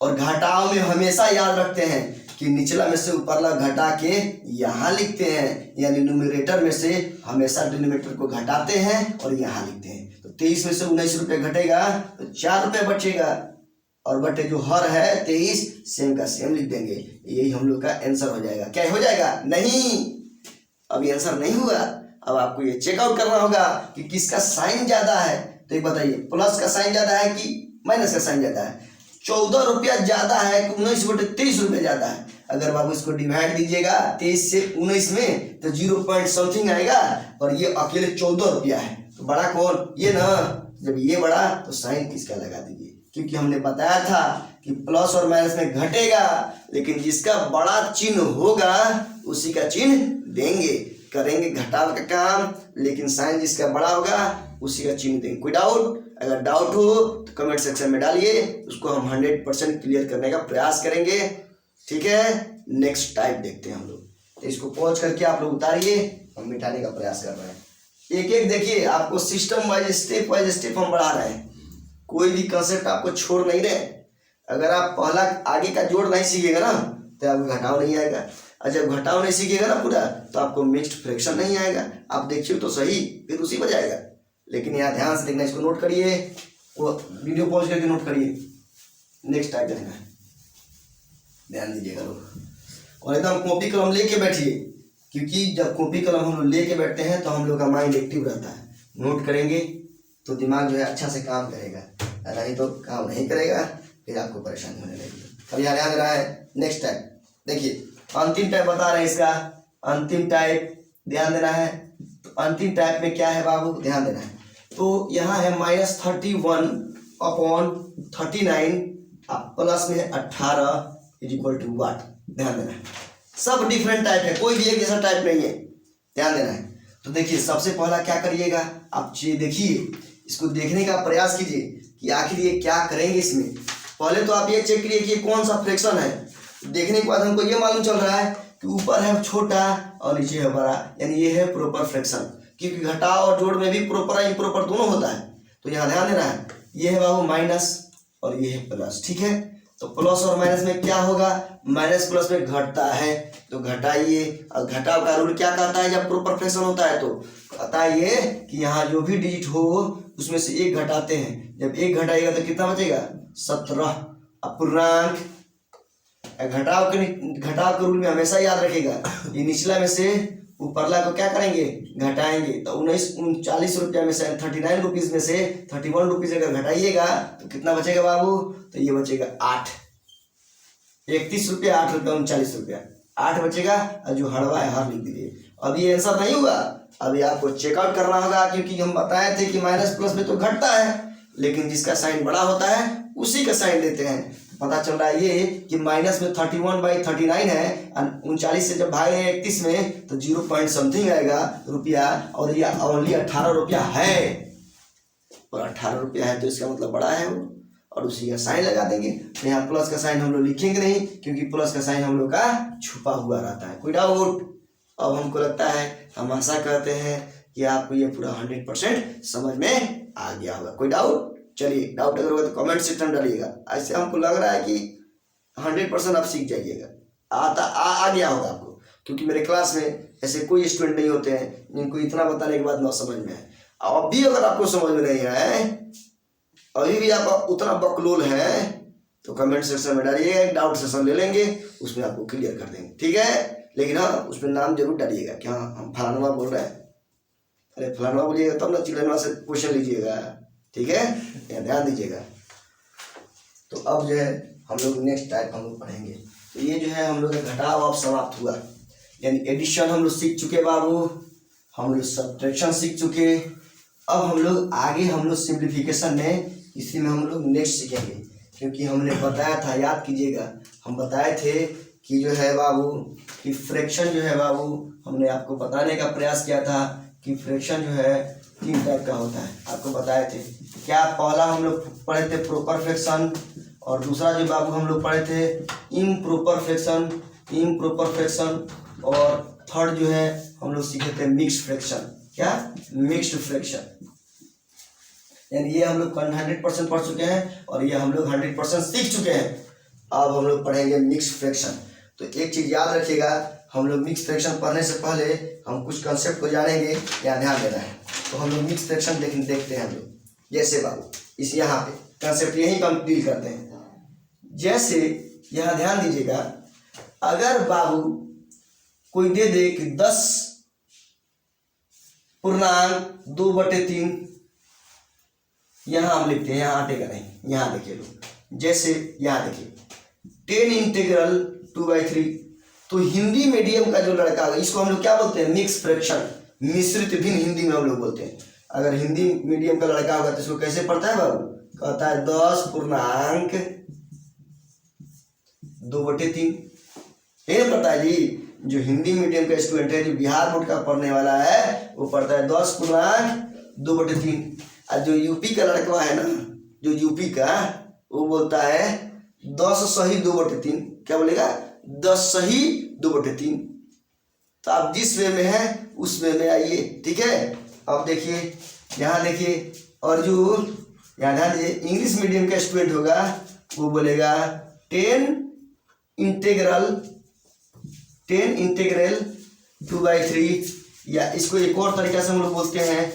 Speaker 1: और घटाव में हमेशा याद रखते हैं कि निचला में से ऊपरला घटा के यहाँ लिखते हैं, यानी न्यूमरेटर में से हमेशा डिनोमिनेटर को घटाते हैं और यहाँ लिखते हैं। तो 23 में से 19 रुपये घटेगा तो 4 रुपये बचेगा, और बटे जो हर है 23 सेम का सेम लिख देंगे, यही हम लोग का आंसर हो जाएगा। क्या हो जाएगा, नहीं अभी आंसर नहीं हुआ, अब आपको ये चेकआउट करना होगा कि किसका साइन ज्यादा है। तो एक बताइए, प्लस का साइन ज्यादा है कि माइनस का साइन ज्यादा है, 14 रुपया ज्यादा है कि 19/23 रुपये ज्यादा है। अगर बाबू इसको डिवाइड दीजिएगा 23 से 19 में तो 0 पॉइंट समथिंग आएगा, और ये अकेले 14 रुपया है, तो बड़ा कौन, ये ना। जब ये बड़ा तो साइन किसका लगा दीजिए, क्योंकि हमने बताया था कि प्लस और माइनस में घटेगा, लेकिन जिसका बड़ा चिन्ह होगा उसी का चिन्ह देंगे, करेंगे घटाव का काम, लेकिन साइन जिसका बड़ा होगा उसी का चिन्ह देंगे। कोई डाउट, अगर डाउट हो तो कमेंट सेक्शन में डालिए, उसको हम 100% क्लियर करने का प्रयास करेंगे, ठीक है। नेक्स्ट टाइप देखते हैं हम लोग। तो इसको पॉज करके आप लोग उतारिए, हम मिटाने का प्रयास कर रहे हैं। एक एक देखिए, आपको सिस्टम वाइज स्टेप हम बढ़ा रहे हैं, कोई भी कंसेप्ट आपको छोड़ नहीं रहे। अगर आप पहला आगे का जोड़ नहीं सीखेगा ना तो आपको घटाव नहीं आएगा, और जब घटाव नहीं सीखेगा ना पूरा तो आपको मिक्स्ड फ्रैक्शन नहीं आएगा। आप देखिए तो सही, फिर उसी पर जाएगा। लेकिन यहाँ ध्यान से देखना, इसको नोट करिए, वो वीडियो पॉज करके नोट करिए। नेक्स्ट टाइप देखना है, ध्यान दीजिएगा लोग, और एकदम कॉपी कलम लेके बैठिए, क्योंकि जब कॉपी कलम हम लोग लेके बैठते हैं तो हम लोग का माइंड एक्टिव रहता है। नोट करेंगे तो दिमाग जो है अच्छा से काम करेगा, नहीं तो काम नहीं करेगा, फिर आपको परेशानी होने लगेगी। अब यहाँ ध्यान रहा है नेक्स्ट टाइप, देखिए अंतिम टाइप बता रहे हैं इसका, अंतिम टाइप ध्यान देना है। तो अंतिम टाइप में क्या है बाबू, ध्यान देना है। तो यहाँ है -31/39 प्लस में 18 इज इक्वल टू व्हाट, ध्यान देना है। सब डिफरेंट टाइप है, कोई भी एक जैसा टाइप नहीं है, ध्यान देना है। तो देखिए सबसे पहला क्या करिएगा, आप देखिए इसको देखने का प्रयास कीजिए कि आखिर ये क्या करेंगे इसमें। पहले तो आप ये चेक करिए कि ये कौन सा फ्रैक्शन है। देखने के बाद हमको ये मालूम चल रहा है कि ऊपर है छोटा और नीचे है बड़ा, यानी ये है प्रॉपर फ्रैक्शन। क्योंकि घटाव और जोड़ में भी प्रॉपर और इम्प्रॉपर दोनों होता है। तो यहाँ ध्यान देना है, ये है बाबू माइनस और ये है प्लस, ठीक है। तो प्लस और माइनस में क्या होगा, माइनस प्लस में घटता है तो घटाइए। और घटाव का रूल क्या कहता है जब प्रॉपर फ्रैक्शन होता है, तो कहता है ये कि यहाँ जो भी डिजिट हो उसमें से एक घटाते हैं। जब एक घटाएगा तो कितना बचेगा, 17। अपूर्णांक घटाव के रूल में हमेशा याद रखेगा, ये निचला में से ऊपरला को क्या करेंगे, घटाएंगे। तो 39 रुपया में से 39 रुपीज में से 31 रुपीज अगर घटाइएगा तो कितना बचेगा बाबू, तो ये बचेगा 8। 31 रुपया 8 रुपया 39 रुपया 8 बचेगा। और जो हड़वा है हर लिख दीजिए। अब ये आंसर नहीं हुआ, अभी आपको चेकआउट करना होगा, क्योंकि हम बताए थे कि माइनस प्लस में तो घटता है, लेकिन जिसका साइन बड़ा होता है उसी का साइन लेते हैं। पता चल रहा है ये कि माइनस में 31/39 है, 39 से जब भागे 31 में तो 0 पॉइंट समथिंग आएगा रुपया, और ये ओनली 18 रुपया है। और 18 रुपया है तो इसका मतलब बड़ा है वो, और उसी का साइन लगा देंगे। तो यहाँ प्लस का साइन हम लोग लिखेंगे नहीं, क्योंकि प्लस का साइन हम लोग का छुपा हुआ रहता है। कोई डाउट? अब हमको लगता है, हम आशा करते हैं कि आपको ये पूरा 100% समझ में आ गया होगा। कोई डाउट? चलिए, डाउट अगर होगा तो कमेंट सेक्शन में डालिएगा। ऐसे हमको लग रहा है कि 100% आप सीख जाइएगा, आ गया होगा आपको, क्योंकि मेरे क्लास में ऐसे कोई स्टूडेंट नहीं होते हैं जिनको इतना बताने के बाद ना समझ में आए। अब भी अगर आपको समझ में नहीं आए, अभी भी आप उतना बकलोल है, तो कमेंट सेक्शन में डालिएगा, एक डाउट सेशन ले लेंगे, उसमें आपको क्लियर कर देंगे, ठीक है। लेकिन हाँ, उसमें नाम जरूर डालिएगा कि हाँ हम फलानवा बोल रहे हैं। अरे फलानवा बोलिएगा तब ना चिल्लानवा से क्वेश्चन लीजिएगा, ठीक है, यहाँ ध्यान दीजिएगा। तो अब जो है हम लोग नेक्स्ट टाइप हम लोग पढ़ेंगे। तो ये जो है हम लोग का घटाव अब समाप्त हुआ, यानी एडिशन हम लोग सीख चुके बाबू, हम लोग सब्ट्रैक्शन सीख चुके। अब हम लोग आगे हम लोग सिंप्लीफिकेशन में, इसी में हम लोग नेक्स्ट सीखेंगे, क्योंकि हमने बताया था, याद कीजिएगा, हम बताए थे कि जो है बाबू कि फ्रैक्शन जो है बाबू, हमने आपको बताने का प्रयास किया था कि फ्रैक्शन जो है 3 टाइप का होता है, आपको बताए थे। क्या पहला हम लोग पढ़े थे प्रॉपर फ्रैक्शन, और दूसरा जो बाबू हम लोग पढ़े थे इम्प्रॉपर फ्रैक्शन, और थर्ड जो है हम लोग सीखे थे मिक्स्ड फ्रैक्शन। क्या? Mixed fraction. यानी ये हम लोग 100% पढ़ चुके हैं, और ये हम लोग 100% सीख चुके हैं। अब हम लोग पढ़ेंगे मिक्स्ड फ्रैक्शन। तो एक चीज़ याद रखिएगा, हम लोग मिक्स फ्रैक्शन पढ़ने से पहले हम कुछ कंसेप्ट को जानेंगे, यहाँ ध्यान देना है। तो हम लोग मिक्स फ्रैक्शन देखते हैं हम लोग, जैसे बाबू इस यहाँ पे कंसेप्ट यही कंप्लीट करते हैं। जैसे यहाँ ध्यान दीजिएगा, अगर बाबू कोई दे दे कि 10 पूर्णांक 2/3, यहाँ हम लिखते हैं, यहाँ हटेगा नहीं, यहाँ देखिए लोग, जैसे यहाँ देखिए 10 इंटीग्रल 2/3। तो हिंदी मीडियम का जो लड़का होगा, इसको हम लोग क्या बोलते हैं, मिक्स फ्रैक्शन, मिश्रित भिन्न हिंदी में हम लोग बोलते हैं। अगर हिंदी मीडियम का लड़का होगा तो इसको कैसे पढ़ता है बाबू, कहता है 10 पूर्णांक 2/3। ये पता है जी, जो हिंदी मीडियम का स्टूडेंट है, जो बिहार बोर्ड का पढ़ने वाला है, वो पढ़ता है 10 पूर्णांक 2/3। और जो यूपी का लड़का है ना, जो यूपी का, वो बोलता है 10 सही 2/3। क्या बोलेगा, 10 सही 2/3। तो आप जिस वे में है उस वे में आइए, ठीक है। अब देखिए, यहाँ देखिए, और जो यहाँ ध्यान दीजिए, इंग्लिश मीडियम का स्टूडेंट होगा वो बोलेगा 10 इंटीग्रल 2/3, या इसको एक और तरीका से हम लोग बोलते हैं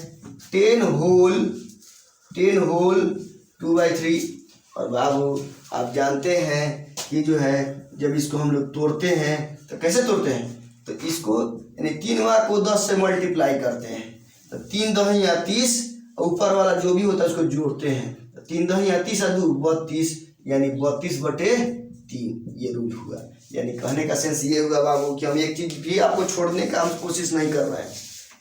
Speaker 1: 10 होल 2/3। और बाबू आप जानते हैं कि जो है जब इसको हम लोग तोड़ते हैं तो कैसे तोड़ते हैं, तो इसको यानी 3 को 10 से मल्टीप्लाई करते हैं, तो 3 दही या 30, ऊपर वाला जो भी होता है उसको जोड़ते हैं, तो 3 दही या 30 और 2 32, यानी 32/3 ये रूल हुआ। यानी कहने का सेंस ये हुआ बाबू कि हम एक चीज़ भी आपको छोड़ने का हम कोशिश नहीं कर रहे हैं,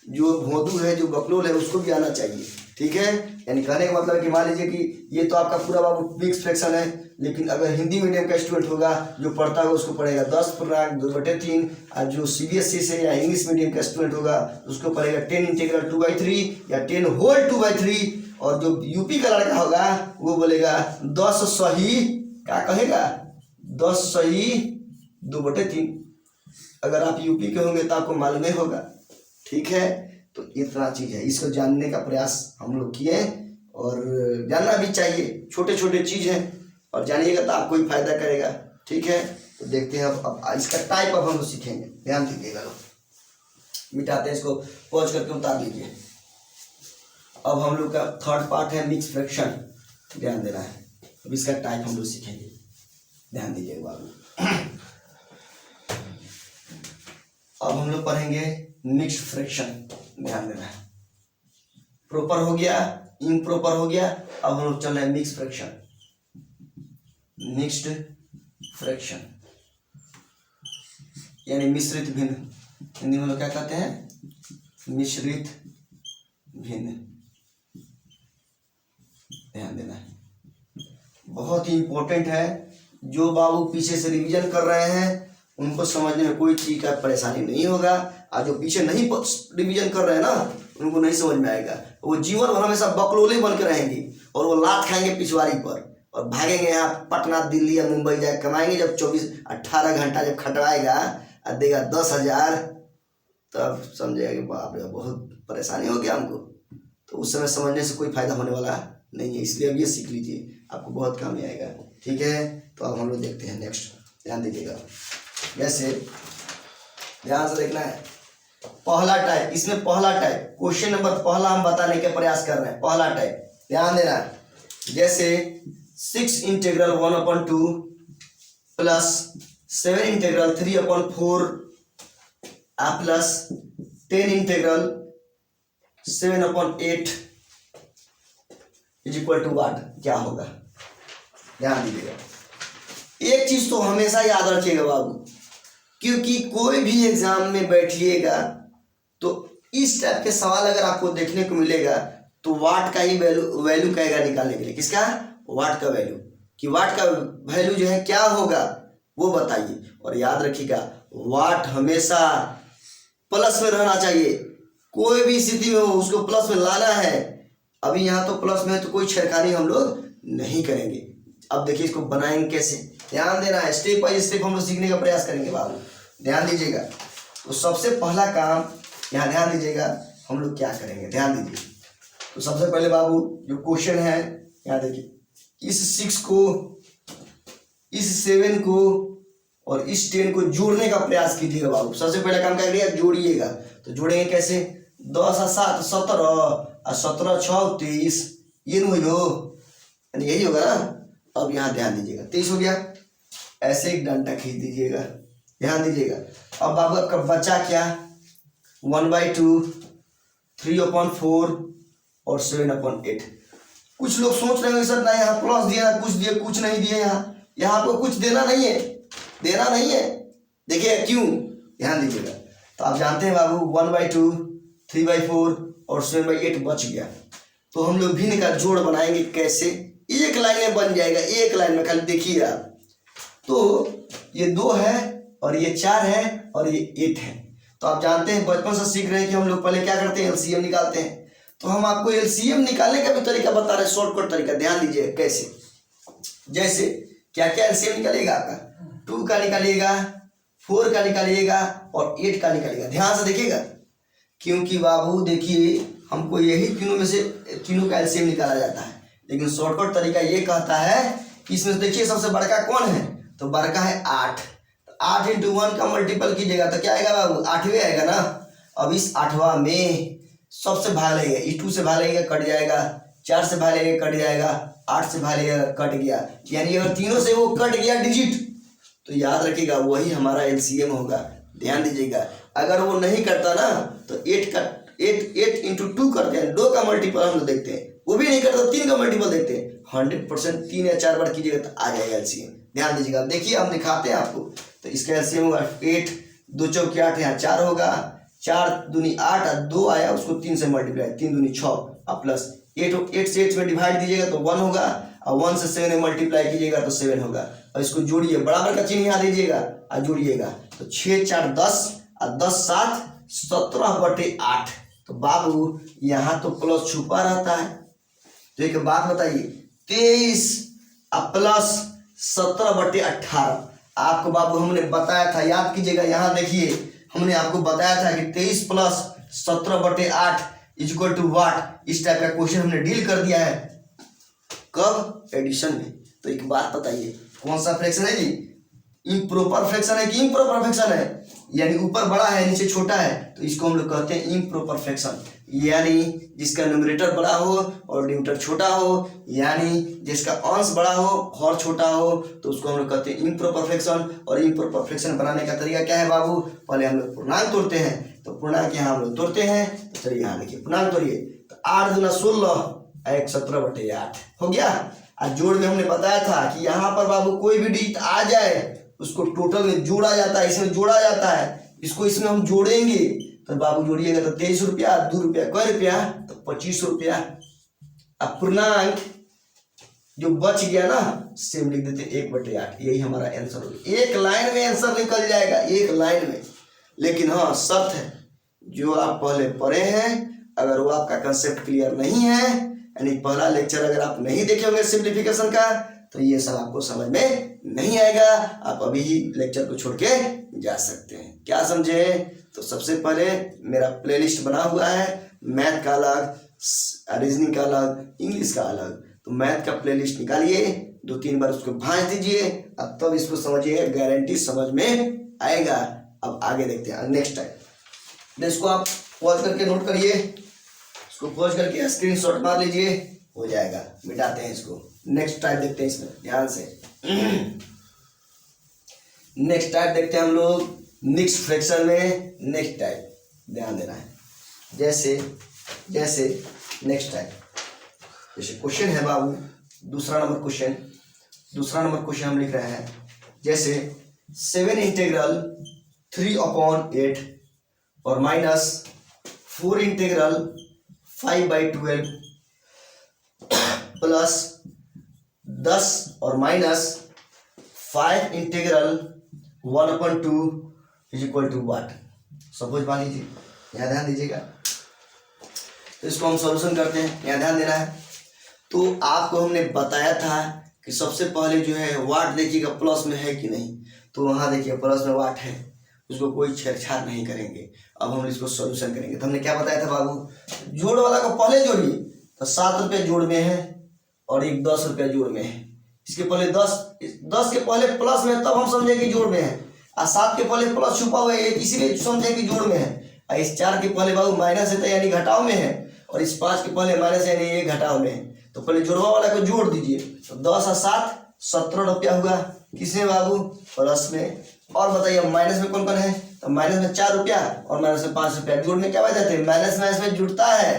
Speaker 1: जो भोंदू है, जो बकलोल है, उसको भी आना चाहिए, ठीक है। यानी कहने का मतलब है कि मान लीजिए कि ये तो आपका पूरा बाबू मिक्स फ्रैक्शन है, लेकिन अगर हिंदी मीडियम का स्टूडेंट होगा, जो पढ़ता होगा, उसको पढ़ेगा 10 पूर्णांक 2/3, और जो CBSE से या इंग्लिश मीडियम का स्टूडेंट होगा उसको पढ़ेगा 10 इंटीग्रल 2/3 या 10 होल 2/3, और जो यूपी का लड़का होगा वो बोलेगा 10 सही क्या कहेगा 10 सही 2/3। अगर आप यूपी के होंगे तो आपको मालूम ही होगा। ठीक है, तो इतना चीज़ है, इसको जानने का प्रयास हम लोग किए और जानना भी चाहिए। छोटे छोटे चीज़ हैं और जानिएगा तो आपको ही फायदा करेगा। ठीक है, तो देखते हैं अब इसका टाइप अब हम लोग सीखेंगे। ध्यान दीजिएगा लोग, मिटाते हैं इसको, पॉज करके उतार लीजिए। अब हम लोग का थर्ड पार्ट है मिक्स फ्रैक्शन, ध्यान देना है। अब इसका टाइप हम लोग सीखेंगे, ध्यान दीजिएगा बाबू। अब हम लोग पढ़ेंगे मिक्स फ्रैक्शन, ध्यान देना है। प्रॉपर हो गया, इम्प्रॉपर हो गया, अब हम लोग चल रहे हैं मिक्स फ्रैक्शन। मिक्स्ड फ्रैक्शन यानी मिश्रित भिन्न, हिंदी में लोग क्या कहते हैं, मिश्रित भिन्न। ध्यान देना है, बहुत ही इंपॉर्टेंट है। जो बाबू पीछे से रिवीजन कर रहे हैं उनको समझने में कोई चीज का परेशानी नहीं होगा, और जो पीछे नहीं रिवीजन कर रहे हैं ना उनको नहीं समझ में आएगा। वो जीवन भर हमेशा बकलोले बन के रहेंगे और वो लात खाएंगे पिछवाड़ी पर और भागेंगे यहाँ पटना दिल्ली या मुंबई जाए कमाएंगे। जब 24-18 घंटा जब खटवाएगा और देगा 10,000, तब समझेगा कि बाप रे बहुत परेशानी हो गया हमको। तो उस समय समझने से कोई फायदा होने वाला नहीं है, इसलिए अब ये सीख लीजिए, आपको बहुत काम में आएगा। ठीक है, तो अब हम लोग देखते हैं नेक्स्ट, ध्यान दीजिएगा। जैसे ध्यान से देखना है, पहला टाइप, इसमें पहला टाइप क्वेश्चन नंबर पहला हम बताने का प्रयास कर रहे हैं। पहला टाइप ध्यान देना है, जैसे 6 integral 1/2 plus 7 integral 3/4 plus 10 integral 7/8 is equal to what, क्या होगा। ध्यान दीजिएगा, एक चीज तो हमेशा याद रखिएगा बाबू, क्योंकि कोई भी एग्जाम में बैठिएगा तो इस टाइप के सवाल अगर आपको देखने को मिलेगा तो वाट का ही वैल्यू कहेगा निकालने के लिए। किसका, वाट का वैल्यू, कि वाट का वैल्यू जो है क्या होगा वो बताइए। और याद रखिएगा वाट हमेशा प्लस में रहना चाहिए, कोई भी स्थिति में हो उसको प्लस में लाना है। अभी यहाँ तो प्लस में है तो कोई छेड़खानी हम लोग नहीं करेंगे। अब देखिए इसको बनाएंगे कैसे, ध्यान देना है, स्टेप बाय स्टेप हम लोग सीखने का प्रयास करेंगे बाबू, ध्यान दीजिएगा। तो सबसे पहला काम यहाँ ध्यान दीजिएगा, हम लोग क्या करेंगे, ध्यान दीजिए। तो सबसे पहले बाबू जो क्वेश्चन है यहाँ देखिए, इस 6 को, इस 7 को और इस 10 को जोड़ने का प्रयास कीजिएगा बाबू। सबसे पहले काम क्या करिएगा, जोड़िएगा। तो जोड़ेंगे कैसे, 10 और 7 17 और 17 6 23, ये नहीं हो, यही होगा ना। अब यहाँ ध्यान दीजिएगा 23 हो गया, ऐसे एक डंडा खींच दीजिएगा, ध्यान दीजिएगा। अब बाबू आपका बचा क्या, 1/2 3/4 और 7/8। कुछ लोग सोच रहे हैं सर ना यहाँ प्लस दिया, कुछ दिए, कुछ नहीं दिए, यहाँ आपको कुछ देना नहीं है, देना नहीं है। देखिए क्यों, ध्यान दीजिएगा। तो आप जानते हैं बाबू 1/2 3/4 और 7/8 बच गया। तो हम लोग भिन्न का जोड़ बनाएंगे कैसे, एक लाइन में बन जाएगा, एक लाइन में, खाली देखिए आप। तो ये 2 है और ये 4 है और ये 8 है। तो आप जानते हैं बचपन से सीख रहे हैं कि हम लोग पहले क्या करते हैं, एलसीएम निकालते हैं। तो हम आपको एलसीएम निकालने का भी तरीका बता रहे हैं, शॉर्टकट तरीका, ध्यान दीजिए कैसे। जैसे क्या क्या एलसीएम निकालेगा आपका, 2 का निकालिएगा, 4 का निकालिएगा और 8 का निकालिएगा। ध्यान से देखिएगा, क्योंकि बाबू देखिए हमको यही तीनों में से तीनों का एलसीएम निकाला जाता है, लेकिन शॉर्टकट तरीका ये कहता है कि इसमें देखिए सबसे बड़का कौन है, तो बड़का है 8। 8 × 1 का मल्टीपल कीजिएगा तो क्या आएगा बाबू, 8वें आएगा ना। अब इस 8वां में सबसे भाग लगेगा, इस 2 से भाग लगेगा कट जाएगा, 4 से भाग लगेगा कट जाएगा, 8 से भाग लगेगा कट गया। यानी अगर तीनों से वो कट गया डिजिट तो याद रखिएगा वही हमारा एलसीएम होगा। ध्यान दीजिएगा, अगर वो नहीं करता ना तो 8 × 2 करते हैं, 2 का मल्टीपल हम लोग देखते हैं, वो भी नहीं करता 3 का मल्टीपल देखते हैं। 100% 3 या 4 बार कीजिएगा तो आ जाएगा एलसीएम। ध्यान दीजिएगा, देखिए हम दिखाते हैं आपको। तो इसका एलसीएम होगा 8 2 चौके 8, यहाँ 4 होगा, 4 दूनी 8 और 2 आया उसको 3 से मल्टीप्लाई, 3 दूनी 6 और प्लस 8 से 8 में डिवाइड दीजिएगा तो 1 होगा, और 1 से 7 में मल्टीप्लाई कीजिएगा तो 7 होगा। और इसको जोड़िए, बराबर का चिन्ह यहाँ दीजिएगा और जोड़िएगा तो 6 4 10 और 10 7 17/8। तो बाबू यहाँ तो प्लस छुपा रहता है। तो एक बात बताइए, 23 और प्लस 17/18। आपको बाबू हमने बताया था, याद कीजिएगा, यहाँ देखिए हमने आपको बताया था कि 23 प्लस 17/8 इक्वल टू वाट। इस टाइप का क्वेश्चन हमने डील कर दिया है। कब? एडिशन में। तो एक बात बताइए, कौन सा फ्रैक्शन है जी? इम्प्रॉपर फ्रैक्शन है कि इम्प्रॉपर फ्रैक्शन है? यानी ऊपर बड़ा है नीचे छोटा है, तो इसको हम लोग कहते हैं इम्प्रॉपर फ्रैक्शन। यानी जिसका न्यूमरेटर बड़ा हो और डिनोमिनेटर छोटा हो, यानी जिसका अंश बड़ा हो और छोटा हो, तो उसको हम लोग कहते हैं इम्प्रॉपर फ्रैक्शन। और इम्प्रॉपर फ्रैक्शन बनाने का तरीका क्या है बाबू? पहले हम लोग पूर्णांक तोड़ते हैं। तो पूर्णांक यहाँ हम लोग तोड़ते हैं। तो चलिए यहाँ देखिए, पूर्णांक तोड़िए। तो 8 दूना 16 एक 17/8 हो गया। आज जोड़ में हमने बताया था कि यहाँ पर बाबू कोई भी डिजिट आ जाए उसको टोटल में जोड़ा जाता है, इसमें जोड़ा जाता है। इसको इसमें हम जोड़ेंगे तो बाबू जोड़िएगा तो 23 रुपया, 2 रुपया, कै रुपया? तो 25 रुपया। अब पूर्णांक जो बच गया ना, सेम लिख देते 1/8। यही हमारा आंसर हो गया। एक लाइन में आंसर निकल जाएगा, एक लाइन में। लेकिन हाँ, शर्त है, जो आप पहले पढ़े हैं अगर वो आपका कंसेप्ट क्लियर नहीं है, यानी पहला लेक्चर अगर आप नहीं देखे होंगे सिंप्लीफिकेशन का, तो ये सब आपको समझ में नहीं आएगा। आप अभी ही लेक्चर को छोड़ के जा सकते हैं। क्या समझे? तो सबसे पहले मेरा प्लेलिस्ट बना हुआ है, मैथ का अलग, रीजनिंग का अलग, इंग्लिश का अलग। तो मैथ का प्लेलिस्ट निकालिए, 2-3 बार उसको भांज दीजिए, अब तब इसको समझिए, गारंटी समझ में आएगा। अब आगे देखते हैं नेक्स्ट टाइम। इसको आप पॉज करके नोट करिए, इसको पॉज करके स्क्रीनशॉट मार लीजिए, हो जाएगा। मिटाते हैं इसको। नेक्स्ट टाइप देखते हैं, इसमें ध्यान से नेक्स्ट टाइप देखते हैं हम लोग मिक्स्ड फ्रैक्शन में। नेक्स्ट टाइप ध्यान देना है। जैसे नेक्स्ट टाइप, जैसे क्वेश्चन है बाबू, दूसरा नंबर क्वेश्चन हम लिख रहे हैं। जैसे 7 इंटीग्रल 3/8 और माइनस 4 इंटीग्रल 5/12 प्लस 10 और minus 5 integral 1/2 is equal to what. Suppose मान लीजिए, यहाँ ध्यान दीजिएगा। तो इसको हम सॉल्यूशन करते हैं, यहाँ ध्यान देना है। तो आपको हमने बताया था कि सबसे पहले जो है वाट देखिएगा प्लस में है कि नहीं। तो वहाँ देखिए प्लस में वाट है, उसको कोई छेड़छाड़ नहीं करेंगे। अब हम इसको सॉल्यूशन करेंगे। तो हमने क्या बताया था बाबू? जोड़ वाला को पहले जोड़िए। तो 7 रुपये जोड़ में है और एक 10 रुपया जोड़ में है। इसके पहले 10 के पहले प्लस में, तब हम समझे कि जोड़ में है। और 7 के पहले प्लस छुपा हुआ है, इसीलिए समझे कि जोड़ में है। और इस 4 के पहले बाबू माइनस है, तो यानी घटाव में है। और इस 5 के पहले माइनस है, यानी ये घटाव में है। तो पहले जोड़वा वाला को जोड़ दीजिए। तो 10 और 7 17 रुपया हुआ। किसमें बाबू? प्लस में। और बताइए माइनस में कौन कौन है? तो माइनस में 4 रुपया और माइनस में 5 रुपया। जोड़ में क्या बच जाते हैं? माइनस में जुड़ता है।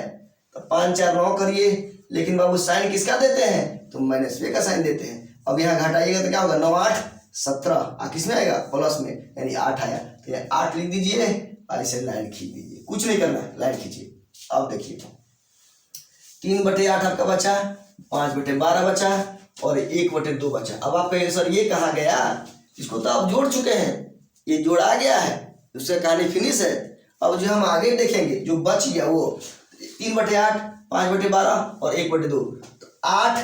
Speaker 1: तो 5 4 9 करिए। लेकिन बाबू साइन किसका देते हैं? तो -2 का साइन देते हैं। अब यहाँ घटाइएगा तो क्या होगा? 9 8 17। किसमें आएगा? प्लस में, यानी 8 आया। तो यहाँ 8 लिख दीजिए और इसे लाइन खींच दीजिए। कुछ नहीं करना है, लाइन खींचिए। अब देखिए 3/8 आपका बचा, 5/12 बचा और 1/2 बचा। अब आप कहेंगे सर ये कहाँ गया? इसको तो आप जोड़ चुके हैं, ये जोड़ा गया है, उसका कहानी फिनिश है। अब जो हम आगे देखेंगे जो बच गया वो 3/8, 5/12 और 1/2। तो 8,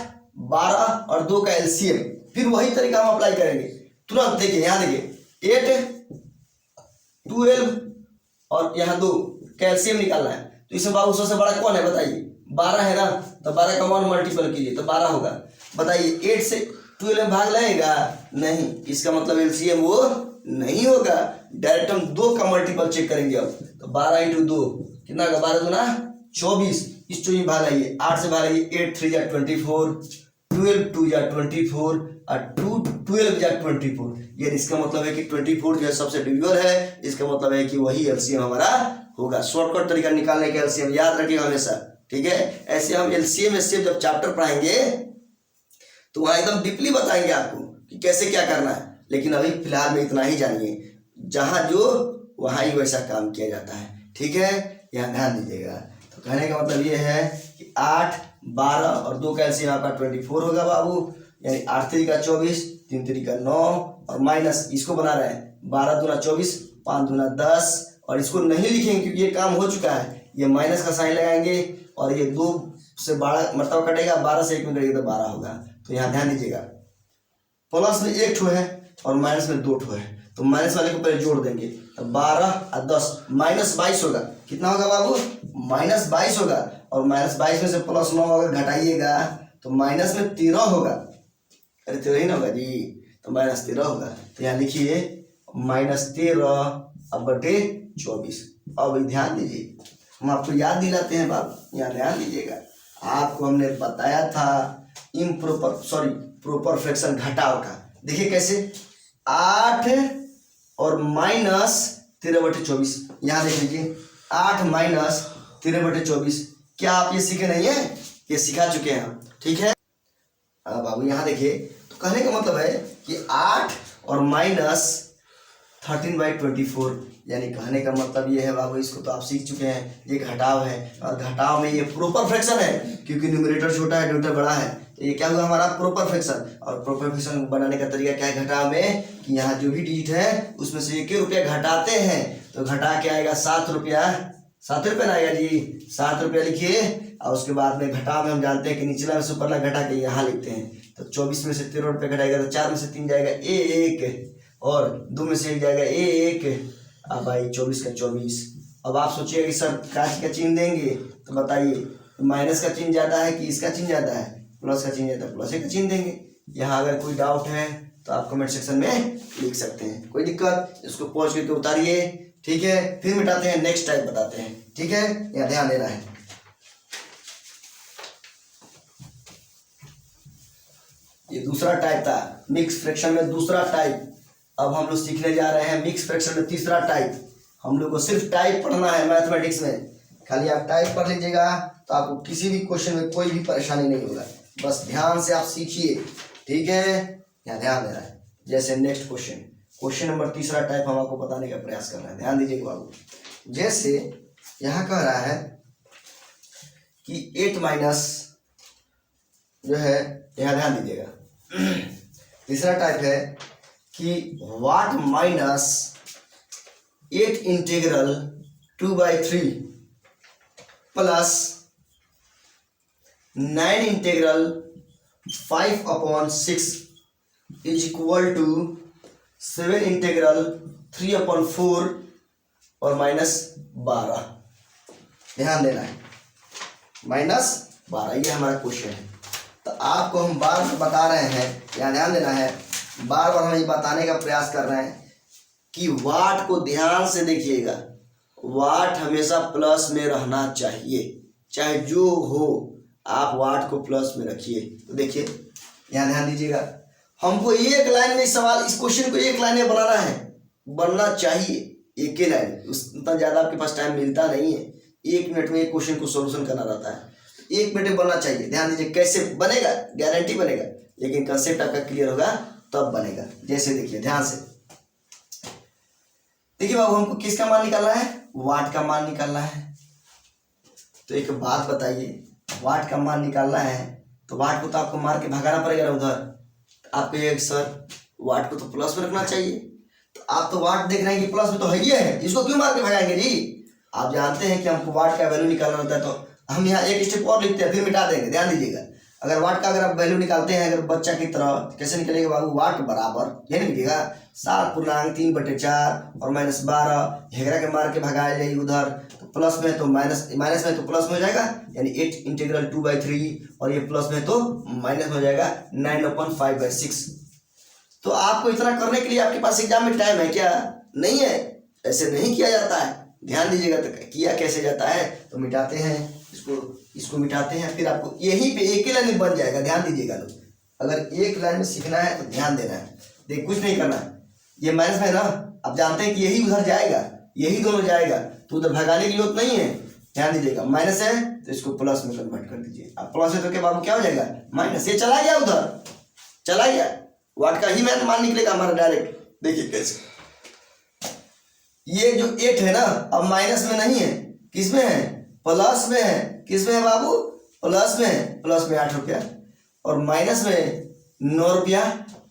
Speaker 1: 12 और 2 का एलसीएम। फिर वही तरीका हम अप्लाई करेंगे तुरंत। देखिए यहाँ देखिए 8, 12 और यहाँ 2 का एलसीएम निकालना है। तो इसमें बाबू सबसे बड़ा कौन है बताइए? 12 है ना। तो 12 का 1 मल्टीपल कीजिए तो 12 होगा। बताइए 8 से 12 में भाग लगेगा? नहीं, इसका मतलब एलसीएम वो नहीं होगा। डायरेक्ट हम 2 का मल्टीपल चेक करेंगे। अब तो 12 × 2 कितना होगा? 12 दूना 24। इस 24 में भाग लाइए, 8 से भाग लाइए, 8 3 × 24, 12 2 × 24 और 2 12 × 24। ये इसका मतलब है कि 24 जो है सबसे डिविजिबल है। इसका मतलब है कि वही एलसीएम हमारा होगा। शॉर्टकट तरीका निकालने का एलसीएम याद रखिएगा हमेशा, ठीक है। ऐसे हम एलसीएम एचसीएफ जब चैप्टर पढ़ाएंगे तो वहाँ एकदम डीपली बताएंगे आपको कि कैसे क्या करना है। लेकिन अभी फिलहाल में इतना ही जानिए, जहाँ जो वहाँ ही वैसा काम किया जाता है, ठीक है। यहाँ ध्यान दीजिएगा। तो कहने का मतलब ये है कि 8, 12 और 2 का एलसीएम आपका 24 होगा बाबू। यानी 8 3 × 24, 3 3 × 9 और माइनस इसको बना रहे हैं 12 दूना 24, 5 दूना 10 और इसको नहीं लिखेंगे क्योंकि ये काम हो चुका है। ये माइनस का साइन लगाएंगे और ये 2 से 12 मतलब कटेगा, 12 से 1 में कटेगा तो 12 होगा। तो यहाँ ध्यान दीजिएगा प्लस में 1 ठो है और माइनस में 2 ठो है, तो माइनस वाले को पहले जोड़ देंगे, तो 12 और 10 -22 होगा। कितना होगा बाबू? -22 होगा। और -22 में से +9 अगर घटाइएगा तो माइनस में 13 होगा। अरे 13 ही ना होगा जी, तो -13 होगा। तो यहाँ लिखिए -13 अब बटे 24। अब ध्यान दीजिए, हम आपको याद दिलाते हैं बाप, यहाँ ध्यान दीजिएगा। आपको हमने बताया था प्रॉपर फ्रैक्शन घटाव का। देखिए कैसे, 8 और -13/24। यहाँ देख लीजिए 8 - 13/24। क्या आप ये सीखे नहीं है? ये सिखा चुके हैं हम, ठीक है। अब बाबू यहाँ देखिए, तो कहने का मतलब है कि 8 और -13/24, यानी कहने का मतलब ये है बाबू, इसको तो आप सीख चुके हैं, ये घटाव है। और घटाव में ये प्रॉपर फ्रैक्शन है, क्योंकि न्यूमरेटर छोटा है डिनोमिनेटर बड़ा है, तो ये क्या हुआ हमारा प्रॉपर फ्रैक्शन। और प्रॉपर फ्रैक्शन बनाने का तरीका क्या है घटाव में, कि यहाँ जो भी डिजिट है उसमें से 1 रुपया घटाते हैं, तो घटा के आएगा 7 रुपया। 7 रुपया ना आएगा जी, 7 रुपया लिखिए। और उसके बाद में घटाव में हम जानते हैं कि निचला में से ऊपरला घटा के यहाँ लिखते हैं, तो 24 में से 13 रुपये घटाएगा तो 4 में से 3 जाएगा 1, और 2 में से 1 जाएगा 1। अब आई 24 का 24। अब आप सोचिए कि सर काश का चिन्ह देंगे, तो बताइए माइनस का चिन्ह ज़्यादा है कि इसका चिन्ह ज़्यादा है? प्लस का चिन्ह ज़्यादा, प्लस का चिन्ह देंगे। यहाँ अगर कोई डाउट है तो आप कमेंट सेक्शन में लिख सकते हैं, कोई दिक्कत, इसको पहुँच करके उतारिए, ठीक है। फिर मिटाते हैं, नेक्स्ट टाइप बताते हैं, ठीक है। यहाँ ध्यान देना है। ये दूसरा टाइप था, मिक्स फ्रैक्शन में दूसरा टाइप। अब हम लोग सीखने जा रहे हैं मिक्स फ्रैक्शन में तीसरा टाइप। हम लोग को सिर्फ टाइप पढ़ना है मैथमेटिक्स में, खाली आप टाइप पढ़ लीजिएगा तो आपको किसी भी क्वेश्चन में कोई भी परेशानी नहीं होगा। बस ध्यान से आप सीखिए, ठीक है। यहाँ ध्यान देना है। जैसे नेक्स्ट क्वेश्चन नंबर तीसरा टाइप हम आपको बताने का प्रयास कर रहे हैं, ध्यान दीजिएगा बाबू। जैसे यहाँ कह रहा है कि 8 माइनस जो है, यहाँ ध्यान दीजिएगा, तीसरा टाइप है कि what -8 integral 2/3 plus 9 integral 5/6 is equal to 7 integral 3/4 और -12। ध्यान देना है, -12, ये हमारा क्वेश्चन है। तो आपको हम बार बार बता रहे हैं, यहाँ ध्यान देना है, बार बार हम ये बताने का प्रयास कर रहे हैं कि वाट को ध्यान से देखिएगा। वाट हमेशा प्लस में रहना चाहिए, चाहे जो हो, आप वाट को प्लस में रखिए। तो देखिए यहाँ ध्यान दीजिएगा, हमको एक लाइन में सवाल, इस क्वेश्चन को एक लाइन में बनाना है, बनना चाहिए एक ही लाइन। उतना ज़्यादा आपके पास टाइम मिलता नहीं है, 1 मिनट में एक क्वेश्चन को सोल्यूशन करना रहता है, 1 मिनट में बनना चाहिए। ध्यान दीजिए, कैसे बनेगा गारंटी बनेगा, लेकिन कंसेप्ट आपका क्लियर होगा तब बनेगा। जैसे देखिए ध्यान से देखिए बाबू, हमको किसका मान निकालना है? वाट का मान निकालना है। तो एक बात बताइए, वाट का मान निकालना है तो वाट को तो आपको मार के भगाना पड़ेगा उधर। आपको ये सर वाट को तो प्लस में रखना चाहिए, तो आप तो वाट देख रहे हैं कि प्लस में तो है ही है, इसको क्यों मार के भगाएंगे जी? आप जानते हैं कि हमको वाट का वैल्यू निकालना होता है, तो हम यहाँ एक स्टेप और लिखते हैं, फिर मिटा देंगे। ध्यान दीजिएगा, अगर वाट का अगर आप वैल्यू निकालते हैं अगर बच्चा की तरह, कैसे निकलेगा बाबू? वाट बराबर ये नहीं लिखिएगा 7/3/4 और -12, हेगरा के मार के भगाया जाए उधर, तो प्लस में तो माइनस में तो प्लस में हो जाएगा, यानी 8 इंटीग्रल 2/3, और ये प्लस में तो माइनस में हो जाएगा 9/5/6। तो आपको इतना करने के लिए आपके पास एग्जाम में टाइम है क्या? नहीं है, ऐसे नहीं किया जाता है। ध्यान दीजिएगा, तो किया कैसे जाता है, तो मिटाते हैं इसको मिटाते हैं, फिर आपको यहीं पे एक ही लाइन में बन जाएगा। ध्यान दीजिएगा लोग, अगर एक लाइन में सीखना है तो ध्यान देना है। देख कुछ नहीं करना है, ये माइनस में ना, आप जानते हैं कि यही उधर जाएगा, यही दोनों जाएगा, तो उधर भगाने की जरूरत नहीं है। ध्यान दीजिएगा, माइनस है तो इसको प्लस में कन्वर्ट कर दीजिए। अब प्लस है तो क्या बाबू क्या हो जाएगा? माइनस, ये चला गया उधर, चला गया, वाट का ही मान निकलेगा हमारा डायरेक्ट। देखिए कैसे, ये जो 8 है ना, अब माइनस में नहीं है, किस में है? प्लस में है। किस में है बाबू? प्लस में है। प्लस में 8 रुपया और माइनस में 9 रुपया,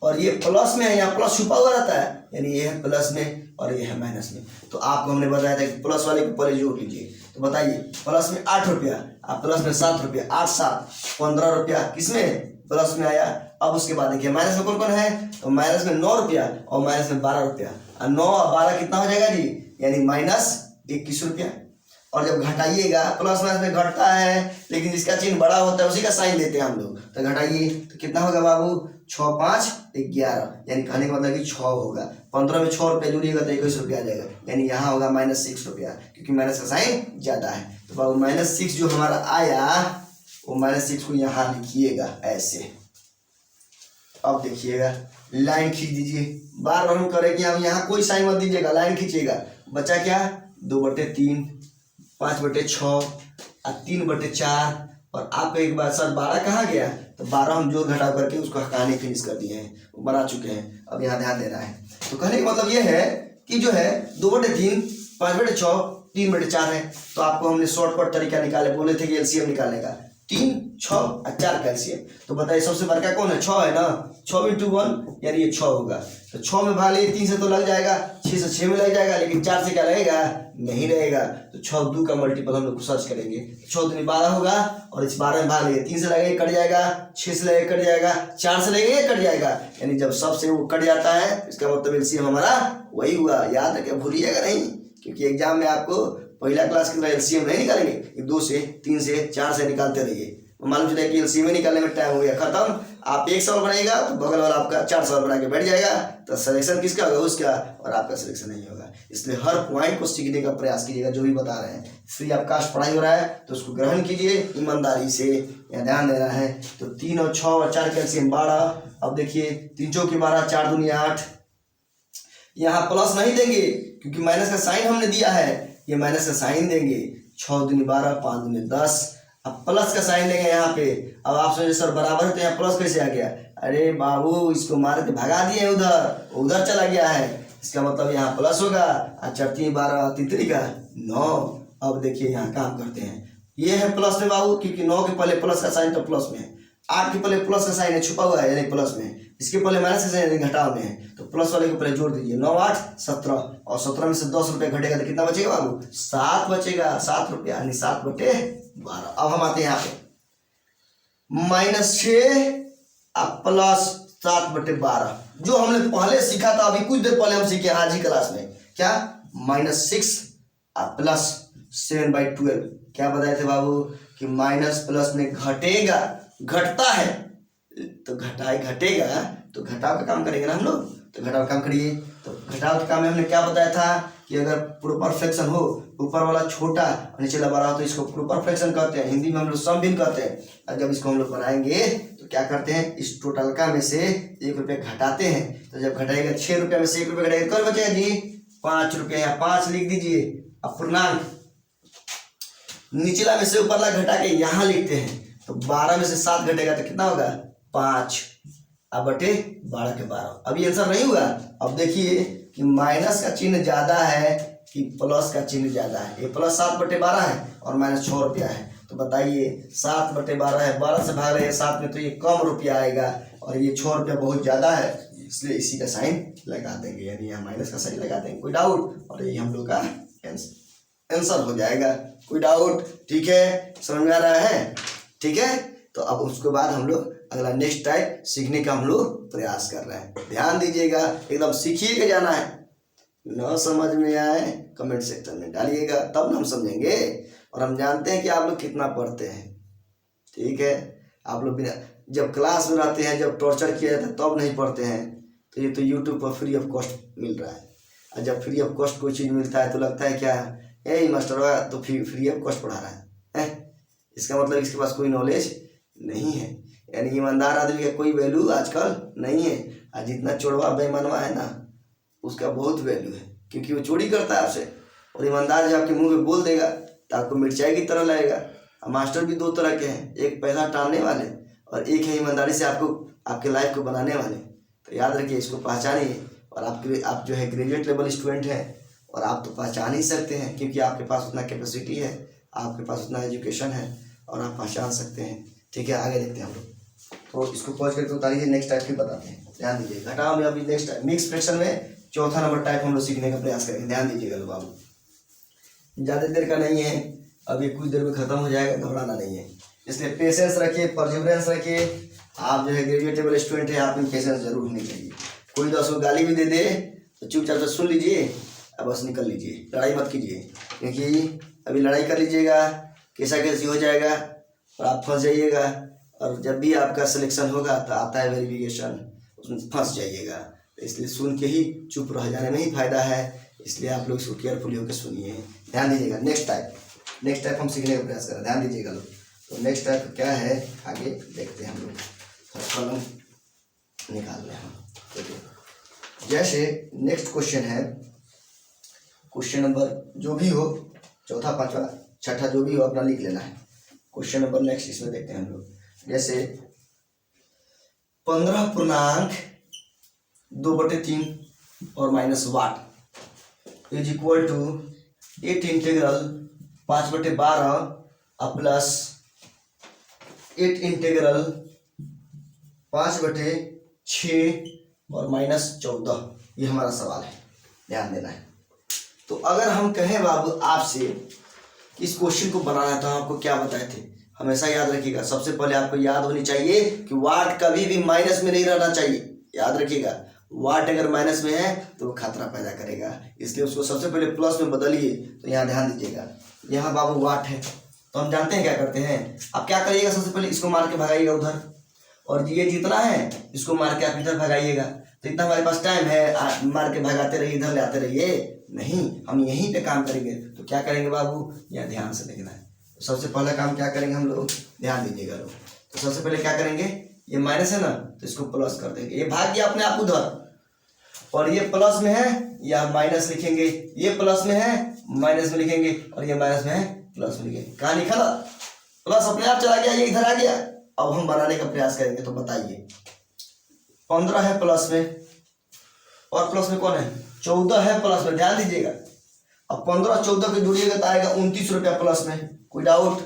Speaker 1: और ये प्लस में है, यहाँ प्लस छुपा हुआ रहता है, यानी ये है प्लस में और ये है माइनस में। तो आपको हमने बताया था कि प्लस वाले को पहले जोड़ लीजिए। तो बताइए, प्लस में 8 रुपया, आप प्लस में 7 रुपया, 8 7 15 रुपया, किस में? प्लस में आया, अब उसके बाद देखिए माइनस में कौन कौन है, तो माइनस में 9 रुपया और माइनस में 12 रुपया, और 9 और 12 कितना हो जाएगा जी, यानी -21 रुपया। और जब घटाइएगा, प्लस माइनस में घटता है लेकिन जिसका चिन्ह बड़ा होता है उसी का साइन लेते हैं हम लोग, तो घटाइए तो कितना होगा बाबू, 6 5 11, यानी कहने का मतलब कि 6 होगा। 15 में 6 रुपया जुड़िएगा तो 21 रुपया आ जाएगा, यानी यहाँ होगा -6 रुपया, क्योंकि माइनस का साइन ज्यादा है। तो बाबू -6 जो हमारा आया वो -6 को यहाँ लिखिएगा ऐसे। अब देखिएगा लाइन खींच दीजिए, बार बार हम करें कि हम यहाँ कोई साइन मत दीजिएगा, लाइन खींचिएगा। बचा क्या, 2/3, 5/6 और 3/4, और आपको एक बार सर 12 कहाँ गया, तो 12 हम जोड़ घटाव करके उसको कहानी फिनिश कर दिए हैं, बना चुके हैं। अब यहाँ ध्यान देना है, तो कहने का मतलब ये है कि जो है 2/3, 5/6, 3/4 है। तो आपको हमने शॉर्टकट तरीका निकाले, बोले थे कि एलसीएम निकालने का, 3, 6 और 4 का एलसीएम। तो बताइए सबसे बड़का कौन है, 6 है ना, 6 × 1 यानी ये 6 होगा। तो 6 में भाग लिए 3 से तो लग जाएगा, 6 से 6 में लग जाएगा, लेकिन 4 से क्या लगेगा, नहीं रहेगा। तो 6 2 का मल्टीपल हम लोग सर्च करेंगे, 6 दूनी 12 होगा, और इस 12 में भाग लिए 3 से लगेगा कट जाएगा, 6 से लगेगा कट जाएगा, 4 से लगेगा कट जाएगा, यानी जब सबसे वो कट जाता है इसका मतलब एलसीएम हमारा वही हुआ। याद रखिए, भूलिएगा नहीं, क्योंकि एग्जाम में आपको पहला क्लास की तरह एलसीएम नहीं निकालेंगे, 2 से 3 से 4 से निकालते रहिए। मालूम चला कि एलसीएम निकालने में टाइम हो गया खत्म, आप 1 सवाल बनाइएगा तो बगल वाला आपका 4 सवाल बना के बैठ जाएगा, तो सिलेक्शन किसका होगा, उसका, और आपका सिलेक्शन नहीं होगा। इसलिए हर पॉइंट को सीखने का प्रयास कीजिएगा, जो भी बता रहे हैं। फ्री ऑफ कास्ट पढ़ाई हो रहा है तो उसको ग्रहण कीजिए ईमानदारी से, या ध्यान देना है। तो 3 और 6 और 4 का एलसीएम 12। अब देखिए 3 चौक 12, 4 दूनी 8। यहाँ प्लस नहीं देंगे क्योंकि माइनस का साइन हमने दिया है, ये माइनस का साइन देंगे। 6 दूनी 12, 5 दूनी 10, अब प्लस का साइन लेंगे यहाँ पे। अब आप सोचिए सर बराबर है तो यहाँ प्लस कैसे आ गया, अरे बाबू इसको मार के भगा दिए, उधर चला गया है, इसका मतलब यहाँ प्लस होगा। अच्छा 3 12 3 का 9। अब देखिए यहाँ काम करते हैं, ये है प्लस में बाबू, क्योंकि 9 के पहले प्लस का साइन तो प्लस में है, 8 के पहले प्लस का साइन है छुपा हुआ है यानी प्लस में, इसके पहले माइनस का साइन घटाव में है, तो प्लस वाले के पहले जोड़ दीजिए। 9 8 17, और 17 में से 10 रुपये घटेगा तो कितना बचेगा बाबू, 7 बचेगा, 7 रुपया, यानी 7/12। अब हम आते हैं यहाँ पे -6 प्लस 7/12, जो हमने पहले सीखा था, अभी कुछ देर पहले हम सीखे आज ही क्लास में, क्या, -6 प्लस 7/12। क्या बताए थे बाबू कि माइनस प्लस में घटेगा, घटता है तो घटेगा तो घटाव का काम करेंगे ना हम लोग, तो घटाव का काम करिए। तो घटाव के काम में हमने क्या बताया था कि अगर प्रॉपर फ्रैक्शन हो, ऊपर वाला छोटा और नीचे वाला बड़ा हो, तो इसको प्रॉपर फ्रैक्शन कहते हैं, हिंदी में हम लोग सम भिन्न कहते हैं। और जब इसको हम लोग बनाएंगे तो क्या करते हैं, इस टोटल का में से 1 रुपया घटाते हैं, तो जब घटाएगा 6 रुपया में से 1 रुपया घटाएगा तो बचेगा जी 5 रुपये, यहाँ 5 लिख दीजिए। अब पूर्णांक निचला में से ऊपरला घटा के यहाँ लिखते हैं, तो 12 में से 7 घटेगा तो कितना होगा, 5, अब बटे 12 के 12। अब ये आंसर नहीं हुआ। अब देखिए कि माइनस का चिन्ह ज्यादा है कि प्लस का चिन्ह ज्यादा है, ये प्लस 7/12 है और माइनस 6 रुपया है, तो बताइए 7/12 है, 12 से भाग रहे हैं 7 में, तो ये कम रुपया आएगा, और ये 6 रुपया बहुत ज्यादा है, इसलिए इसी का साइन लगा देंगे, यानी यहाँ माइनस का साइन लगा देंगे। कोई डाउट, और ये हम लोग का आंसर हो जाएगा। कोई डाउट, ठीक है, समझ में आ रहा है, ठीक है। तो अब उसके बाद हम लोग अगला नेक्स्ट टाइप सीखने का हम लोग प्रयास कर रहे हैं। ध्यान दीजिएगा, एकदम सीखिए के जाना है, न समझ में आए कमेंट सेक्शन में डालिएगा, तब हम समझेंगे, और हम जानते हैं कि आप लोग कितना पढ़ते हैं, ठीक है। आप लोग बिना जब क्लास में रहते हैं, जब टॉर्चर किया जाता है तब नहीं पढ़ते हैं, तो ये तो यूट्यूब पर फ्री ऑफ कॉस्ट मिल रहा है, और जब फ्री ऑफ कॉस्ट कोई चीज़ मिलता है तो लगता है क्या, यही मास्टर तो फ्री ऑफ कॉस्ट पढ़ा रहा है, इसका मतलब इसके पास कोई नॉलेज नहीं है, यानी ईमानदार आदमी का कोई वैल्यू आजकल नहीं है। और जितना चोरवा बेईमानवा है ना, उसका बहुत वैल्यू है, क्योंकि वो चोरी करता है आपसे, और ईमानदार जब आपके मुंह में बोल देगा तो आपको मिर्चाई की तरह लगेगा। और मास्टर भी 2 तरह के हैं, एक पैसा टालने वाले और एक है ईमानदारी से आपको आपके लाइफ को बनाने वाले। तो याद रखिए, इसको पहचानिए। और आप जो है ग्रेजुएट लेवल स्टूडेंट हैं, और आप तो पहचान ही सकते हैं, क्योंकि आपके पास उतना कैपेसिटी है, आपके पास उतना एजुकेशन है, और आप पहचान सकते हैं, ठीक है। आगे देखते हैं हम लोग, तो इसको पहुँच करके उतारिए, नेक्स्ट टाइप की बताते हैं। ध्यान दीजिए, घटाव में अभी नेक्स्ट टाइप मिक्स फ्रैक्शन में चौथा नंबर टाइप हम लोग सीखने का प्रयास करेंगे। ध्यान दीजिएगा बाबू, ज़्यादा देर का नहीं है, अभी कुछ देर में ख़त्म हो जाएगा, घबराना नहीं है, इसलिए पेशेंस रखिए, परसिवरेंस रखिए, आप जो है ग्रेजुएटेबल स्टूडेंट है, आप में पेशेंस जरूर होनी चाहिए। कोई 10 को गाली भी दे दे तो चुपचाप से सुन लीजिए अब बस निकल लीजिए, लड़ाई मत कीजिए, क्योंकि अभी लड़ाई कर लीजिएगा कैसा कैसी हो जाएगा और आप फंस जाइएगा। और जब भी आपका सिलेक्शन होगा तो आता है वेरिफिकेशन, उसमें फंस जाइएगा। तो इसलिए सुन के ही चुप रह जाने में ही फायदा है, इसलिए आप लोग इसको केयरफुली होकर सुनिए, ध्यान दीजिएगा। नेक्स्ट टाइप हम सीखने का प्रयास करें, ध्यान दीजिएगा लोग। तो नेक्स्ट टाइप क्या है आगे देखते हैं हम लोग। कलम निकाल रहे हैं हम, देखिए जैसे नेक्स्ट क्वेश्चन है, क्वेश्चन नंबर जो भी हो, चौथा पांचवा छठा जो भी हो अपना लिख लेना है। क्वेश्चन नंबर नेक्स्ट इसमें देखते हैं हम लोग। जैसे 15.2/3 और minus what is equal to 8 integral 5/12 plus 8 integral 5/6 और माइनस 14। ये हमारा सवाल है, ध्यान देना है। तो अगर हम कहें बाबू आपसे इस क्वेश्चन को बनाना है तो हम आपको क्या बताए थे, हमेशा याद रखिएगा। सबसे पहले आपको याद होनी चाहिए कि वाट कभी भी माइनस में नहीं रहना चाहिए, याद रखिएगा। वाट अगर माइनस में है तो वो खतरा पैदा करेगा, इसलिए उसको सबसे पहले प्लस में बदलिए। तो यहाँ ध्यान दीजिएगा, यहाँ बाबू वाट है तो हम जानते हैं क्या करते हैं। आप क्या करिएगा, सबसे पहले इसको मार के भगाइएगा उधर, और ये जितना है इसको मार के आप इधर भगाइएगा। तो इतना हमारे पास टाइम है, मार के भगाते रहिए, इधर ले आते रहिए, नहीं, हम यहीं पे काम करेंगे। तो क्या करेंगे बाबू, यहाँ ध्यान से देखना है। तो सबसे पहला काम क्या करेंगे हम लोग, ध्यान दीजिएगा लोग। तो सबसे पहले क्या करेंगे, ये माइनस है ना तो इसको प्लस कर देंगे, ये भाग गया अपने आप उधर, और ये प्लस में है या माइनस लिखेंगे, ये प्लस में है माइनस में लिखेंगे, और ये माइनस में है प्लस में लिखेंगे। कहाँ लिखा था, प्लस अपने आप चला गया, ये इधर आ गया। अब हम बनाने का प्रयास करेंगे। तो बताइए 15 है प्लस में, और प्लस में कौन है, 14 है प्लस में, ध्यान दीजिएगा। अब 15 14 को जोड़िएगा तो आएगा 29 रुपया प्लस में, कोई डाउट।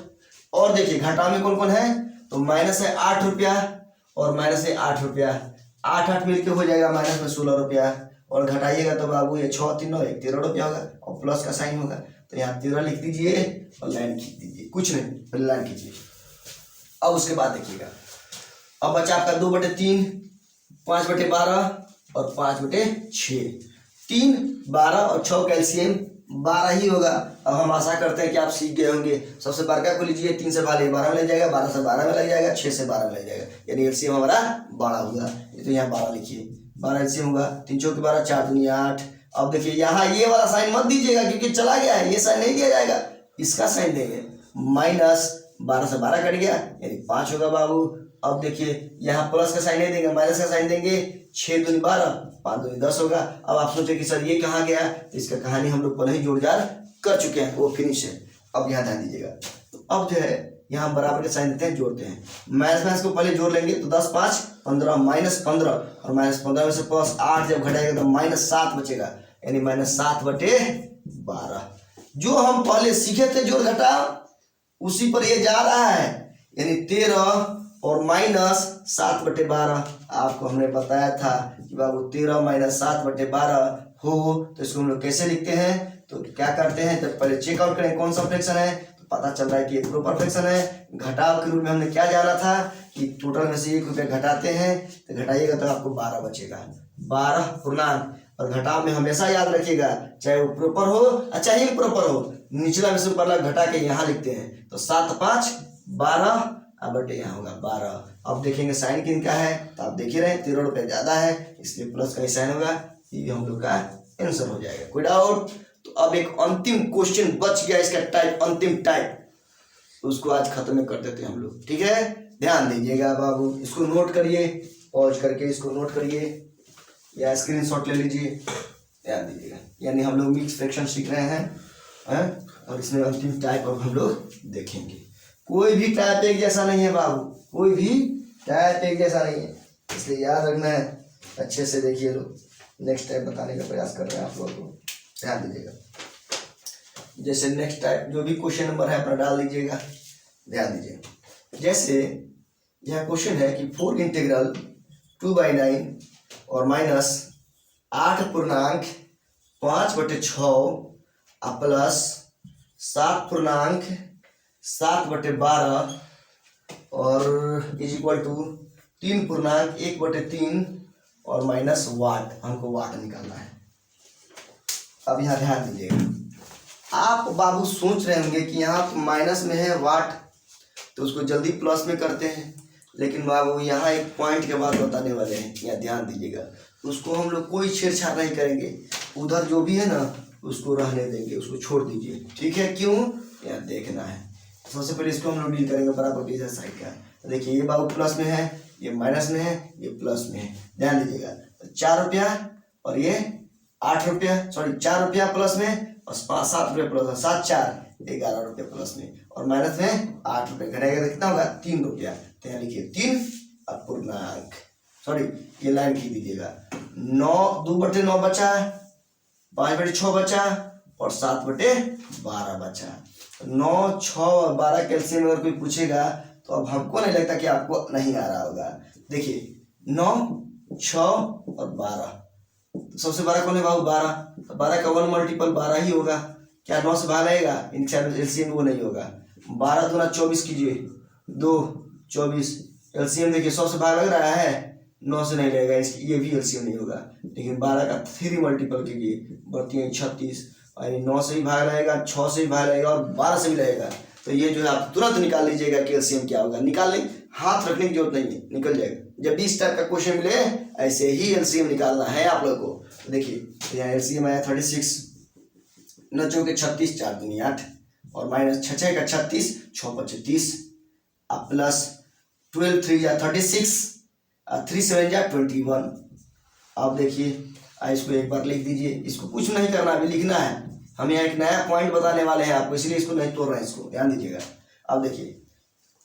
Speaker 1: और देखिए घटा में कौन कौन है, तो माइनस है 8 रुपया और माइनस है 8 रुपया, 8 मिलके हो जाएगा माइनस में 16 रुपया, और घटाइएगा तो बाबू ये 6 3 9 13 रुपया होगा, और प्लस का साइन होगा। तो यहाँ 13 लिख दीजिए और लाइन खींच दीजिए, कुछ नहीं पहले लाइन खींचिए। अब उसके बाद देखिएगा, अब बचा आपका 2/3 5/12 और 5/6, 3 12 और 6 का एलसीएम 12 ही होगा। अब हम आशा करते हैं कि आप सीख गए होंगे। सबसे बड़का को लीजिए, 3 से 12 12 में लग जाएगा, 12 से 12 में लग जाएगा, 6 से 12 में लग जाएगा, यानी एलसीएम हमारा 12 होगा। ये तो यहाँ 12 लिखिए, 12 एलसीएम होगा, 3 चौक 12 4 दूनी 8। अब देखिए यहाँ ये वाला साइन मत दीजिएगा क्योंकि चला गया है, ये साइन नहीं दिया जाएगा, इसका साइन देंगे। माइनस 12 से 12 कट गया यानी 5 होगा बाबू। अब देखिए यहाँ प्लस का साइन नहीं देंगे, माइनस का साइन देंगे, 6 दूनी 12 5 दूनी 10 होगा। अब आप सोचे कि सर ये कहाँ गया, तो इसका कहानी हम लोग पहले ही जोड़ जाड़ कर चुके हैं, वो फिनिश है। अब यहाँ ध्यान दीजिएगा, तो अब जो है यहाँ बराबर के साइन देते हैं, जोड़ते हैं। माइनस माइनस को पहले जोड़ लेंगे तो 10 5 15 -15 और -15 में से प्लस 8 जब घटाएगा तो -7 बचेगा, यानी -7/12। जो हम पहले सीखे थे जोड़ घटा उसी पर ये जा रहा है, यानी 13 और -7/12। आपको हमने बताया था कि बाबू 13 - 7/12 हो तो इसको हम लोग कैसे लिखते हैं। तो क्या करते हैं, जब पहले चेकआउट करें कौन सा फ्रैक्शन है, तो पता चल रहा है कि ये प्रॉपर फ्रैक्शन है। घटाव के रूल में हमने क्या जाना था कि टोटल में से 1 रुपया घटाते हैं, तो घटाइएगा तो आपको 12 बचेगा, 12 पूर्णांक। और घटाव में हमेशा याद रखिएगा, चाहे वो प्रॉपर हो या चाहे इम्प्रॉपर हो, निचला में से ऊपर घटा के यहाँ लिखते हैं। तो 7 5 12 बटे यहाँ होगा 12। अब देखेंगे साइन किन का है, तो आप देख ही रहे हैं 13 रुपये ज्यादा है, इसलिए प्लस का ही साइन होगा, ये हम लोग का आंसर हो जाएगा। कोई डाउट। तो अब एक अंतिम क्वेश्चन बच गया, इसका टाइप अंतिम टाइप, उसको आज खत्म कर देते हैं हम लोग, ठीक है। ध्यान दीजिएगा बाबू, इसको नोट करिए, पॉज करके इसको नोट करिए या स्क्रीनशॉट ले लीजिए, ध्यान दीजिएगा। यानी हम लोग मिक्स फ्रैक्शन सीख रहे हैं, और इसमें अंतिम टाइप अब हम लोग देखेंगे। कोई भी टाइप एक जैसा नहीं है बाबू, कोई भी टाइप एक जैसा नहीं है, इसलिए याद रखना है। अच्छे से देखिए लोग, नेक्स्ट टाइप बताने का प्रयास कर रहे हैं आप लोगों को, ध्यान दीजिएगा। जैसे नेक्स्ट टाइप जो भी क्वेश्चन नंबर है अपना डाल दीजिएगा, ध्यान दीजिए। जैसे यह क्वेश्चन है कि 4 इंटीग्रल 2/9 और -8.5/6 प्लस 7.7/12 और इज इक्वल टू 3/1/3 और माइनस वाट, हमको वाट निकालना है। अब यहाँ ध्यान दीजिएगा, आप बाबू सोच रहे होंगे कि यहाँ माइनस में है वाट तो उसको जल्दी प्लस में करते हैं, लेकिन बाबू यहाँ एक पॉइंट के बाद बताने वाले हैं, यहाँ ध्यान दीजिएगा। उसको हम लोग कोई छेड़छाड़ नहीं करेंगे, उधर जो भी है ना उसको रहने देंगे, उसको छोड़ दीजिए, ठीक है। क्यों, यहाँ देखना है। सबसे पहले इसको हम लोग डील करेंगे बराबर की साइड का। देखिए ये बाबू प्लस में है, ये माइनस में है, ये प्लस में है, ध्यान दीजिएगा। 4 रुपया और ये 8 रुपया, सॉरी 4 रुपया प्लस में और 7 रुपया प्लस में, 7 4 11 रुपया प्लस में और माइनस में 8 रुपये घटेगा तो कितना होगा 3 रुपया। तो यहाँ लिखिए 3 अपूर्णांक, सॉरी ये लाइन खींच दीजिएगा। 2/9 बचा, 5/6 बचा और 7/12 बचा। 9, 6 और 12 कैल्शियम अगर कोई पूछेगा तो अब हमको नहीं लगता कि आपको नहीं आ रहा होगा। देखिए 9, 6 और 12, तो सबसे बड़ा कौन है बाबू 12, तो 12 का 1 मल्टीपल 12 ही होगा। क्या 9 से भाग लगेगा, इनके एलसीएम वो नहीं होगा। 12 दूना 24 कीजिए, 2 24 एलसीएम देखिए 100 से भाग लग रहा है, 9 से नहीं लगेगा, ये भी एलसीएम नहीं होगा। लेकिन 12 का 3 मल्टीपल कीजिए, बढ़ती है 36, और 9 से भी भाग रहेगा, 6 से भी भाग रहेगा और 12 से भी लगेगा। तो ये जो है आप तुरंत निकाल लीजिएगा कि एलसीएम क्या होगा। निकाल लें, हाथ रखने की जरूरत नहीं है, निकल जाएगा। जब भी इस टाइप का क्वेश्चन मिले ऐसे ही एलसीएम निकालना है आप लोगों को। तो देखिए यहाँ एलसीएम आया 36, 9 के 36, 4 दूनी 8 और माइनस 6 का 36, 6 5 30 अब प्लस 12 3 या 36 और 3 7 या 21। अब देखिए इसको एक बार लिख दीजिए, इसको कुछ नहीं करना, अभी लिखना है। हम यहाँ एक नया पॉइंट बताने वाले हैं आपको, इसलिए इसको नहीं तोड़ रहे हैं, इसको ध्यान दीजिएगा। अब देखिए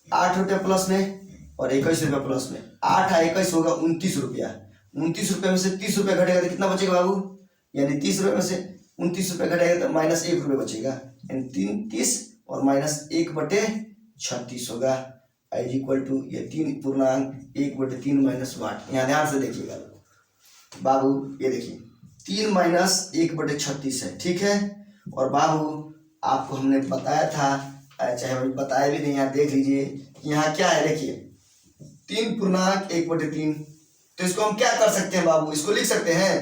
Speaker 1: 8 रुपये प्लस में और 21 रुपये प्लस में, 8 और 21 होगा 29 रुपया। 29 रुपये में से 30 रुपये घटेगा तो कितना बचेगा बाबू, यानी 30 रुपये में से 29 रुपये घटेगा तो माइनस 1 रुपये बचेगा, यानी 30 और माइनस 1/36 होगा इज इक्वल टू ये 3/1/3 माइनस वाट। यहाँ ध्यान से देखिएगा बाबू, ये देखिए 3 माइनस 1/36 है, ठीक है। और बाबू आपको हमने बताया था, चाहे अभी बताया भी नहीं, यहाँ देख लीजिए यहाँ क्या है। देखिए 3/1/3, तो इसको हम क्या कर सकते हैं बाबू, इसको लिख सकते हैं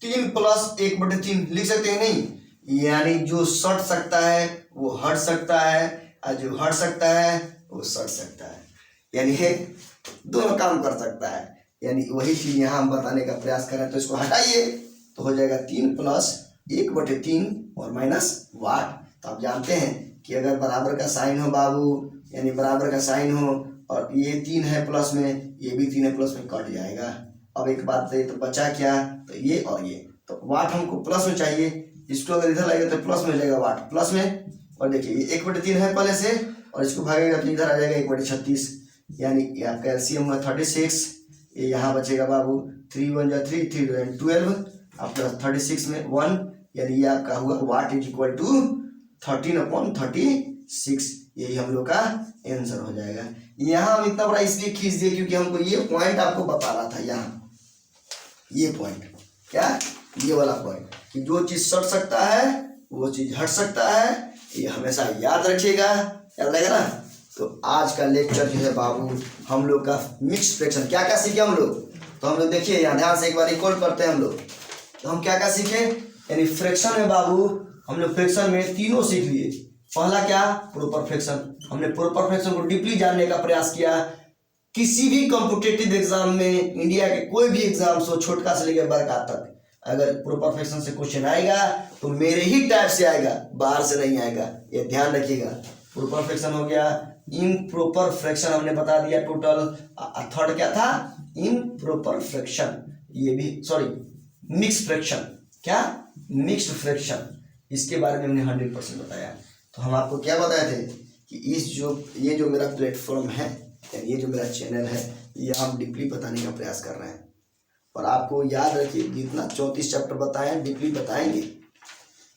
Speaker 1: 3 + 1/3 लिख सकते हैं नहीं, यानी जो सट सकता है वो हट सकता है और जो हट सकता है वो सट सकता है, यानी दोनों काम कर सकता है। यानी वही चीज यहाँ हम बताने का प्रयास कर रहे हैं। तो इसको हटाइए तो हो जाएगा 3 + 1/3 और माइनस वाट। तो आप जानते हैं कि अगर बराबर का साइन हो बाबू, यानी बराबर का साइन हो और ये 3 है प्लस में, ये भी 3 है प्लस में, कट जाएगा। अब एक बात बताइए तो बचा क्या, तो ये और ये, तो वाट हमको प्लस में चाहिए, इसको अगर इधर लगेगा तो प्लस में हो जाएगा वाट प्लस में। और देखिए ये 1/3 है पहले से और इसको भागेगा तो इधर आ जाएगा 1/36, यानी ये आपका एलसीएम हुआ 36। ये यहाँ बचेगा बाबू 3 1 जा 3 3 12 आपका 36 में 1, यानी ये आपका हुआ वाट इज इक्वल टू 13/36। यही हम लोग का आंसर हो जाएगा। यहाँ हम इतना बड़ा इसलिए खींच दिए क्योंकि हमको ये पॉइंट आपको बता रहा था, यहाँ ये पॉइंट, क्या ये वाला पॉइंट कि जो चीज सट सकता है वो चीज हट सकता है, ये हमेशा याद रखिएगा, याद रहेगा ना। तो आज का लेक्चर जो है बाबू हम लोग का मिक्स फ्रैक्शन, क्या क्या सीखे हम लोग, तो हम लोग देखिए यहाँ ध्यान से एक बार रिकॉर्ड करते हैं हम लोग। तो हम क्या क्या सीखे, यानी फ्रैक्शन में बाबू हम लोग फ्रैक्शन में तीनों सीख लिए। पहला क्या, प्रोपर फ्रैक्शन, हमने प्रोपर फ्रैक्शन को डीपली जानने का प्रयास किया। किसी भी कॉम्पिटिटिव एग्जाम में, इंडिया के कोई भी एग्जाम हो, छोटका से लेकर बड़का तक, अगर प्रोपर फ्रैक्शन से क्वेश्चन आएगा तो मेरे ही टाइप से आएगा, बाहर से नहीं आएगा, ये ध्यान रखिएगा। प्रोपर फ्रैक्शन हो गया, इम्प्रॉपर फ्रैक्शन हमने बता दिया टोटल। थर्ड क्या था, इम्प्रॉपर फ्रैक्शन, ये भी सॉरी मिक्स फ्रैक्शन, क्या मिक्स्ड फ्रैक्शन, इसके बारे में हमने 100% बताया। तो हम आपको क्या बताए थे कि ये जो मेरा प्लेटफॉर्म है, ये जो मेरा चैनल है, ये हम डीपली बताने का प्रयास कर रहे हैं। और आपको याद रखिए जितना 34 चैप्टर बताएं डीपली बताएंगे,